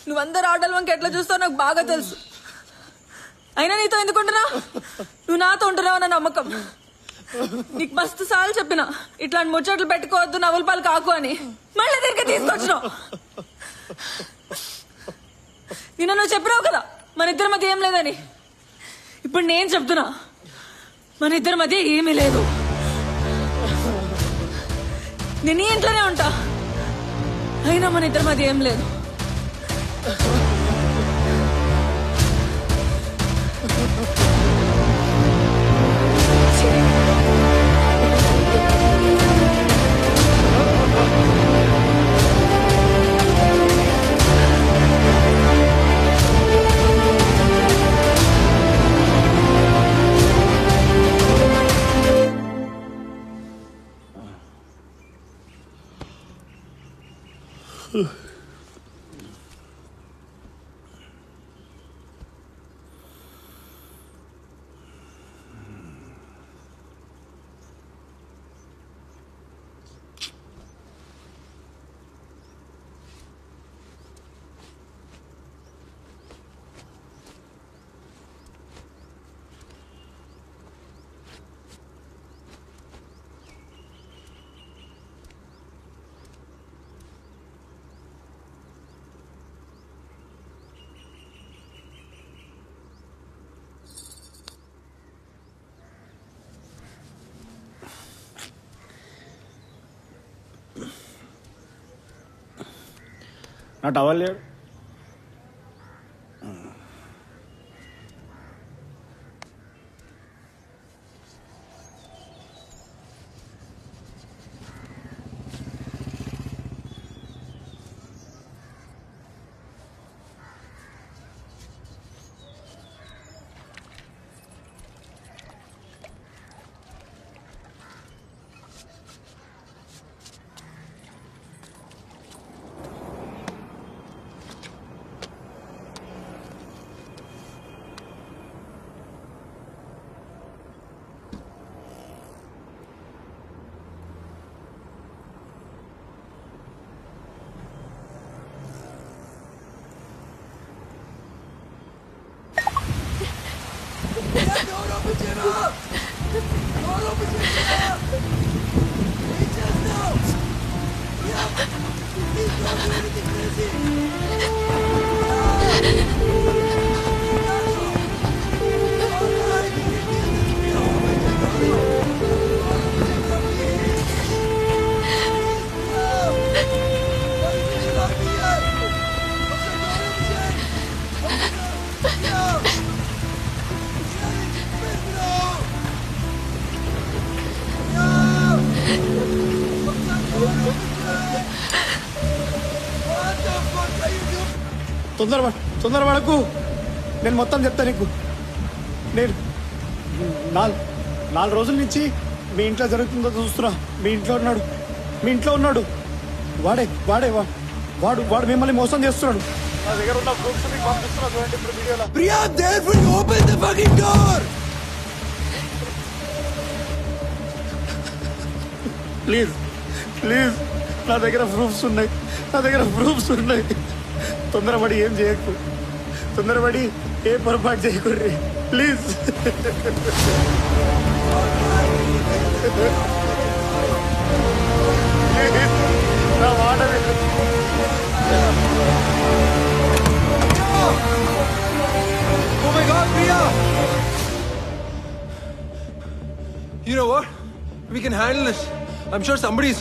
నువ్వందరు ఆటల వంక ఎట్లా చూస్తావు నాకు బాగా తెలుసు. అయినా నీతో ఎందుకుంటున్నా? నువ్వు నాతో ఉంటున్నావు అన్న నమ్మకం. నీకు మస్తు సార్లు చెప్పినా ఇట్లాంటి ముచ్చట్లు పెట్టుకోవద్దు, నవ్వుల పాలు కాకు అని. మళ్ళీ తిరిగి తీసుకొచ్చినావు. నిన్న నువ్వు చెప్పినావు కదా మన ఇద్దరి మధ్య ఏం లేదని. ఇప్పుడు నేను చెప్తున్నా మన ఇద్దరి మధ్య ఏమీ లేదు. నేను ఈ ఇంట్లోనే ఉంటా, అయినా మన ఇద్దరి మధ్య ఏం లేదు. నా టవల్ లేడు. తొందరపడకు, నేను మొత్తం చెప్తా నీకు. నేను 4 రోజుల నుంచి మీ ఇంట్లో జరుగుతుందో చూస్తున్నా. మీ ఇంట్లో ఉన్నాడు. వాడు మిమ్మల్ని మోసం చేస్తున్నాడు. నా దగ్గర ఉన్న ప్రూఫ్స్ మీకు పంపిస్తున్నా చూడండి ఇప్పుడు వీడియోలో. Priya, therefore you open the fucking door. Please నా దగ్గర ప్రూఫ్స్ ఉన్నాయి. తొందరపడి ఏం చేయకు. తొందరపడి ఏ పొరపాటు చేయకూడదు ప్లీజ్. నా మాట విను. Oh my God, Priya! You know what? We can handle this. I'm sure somebody's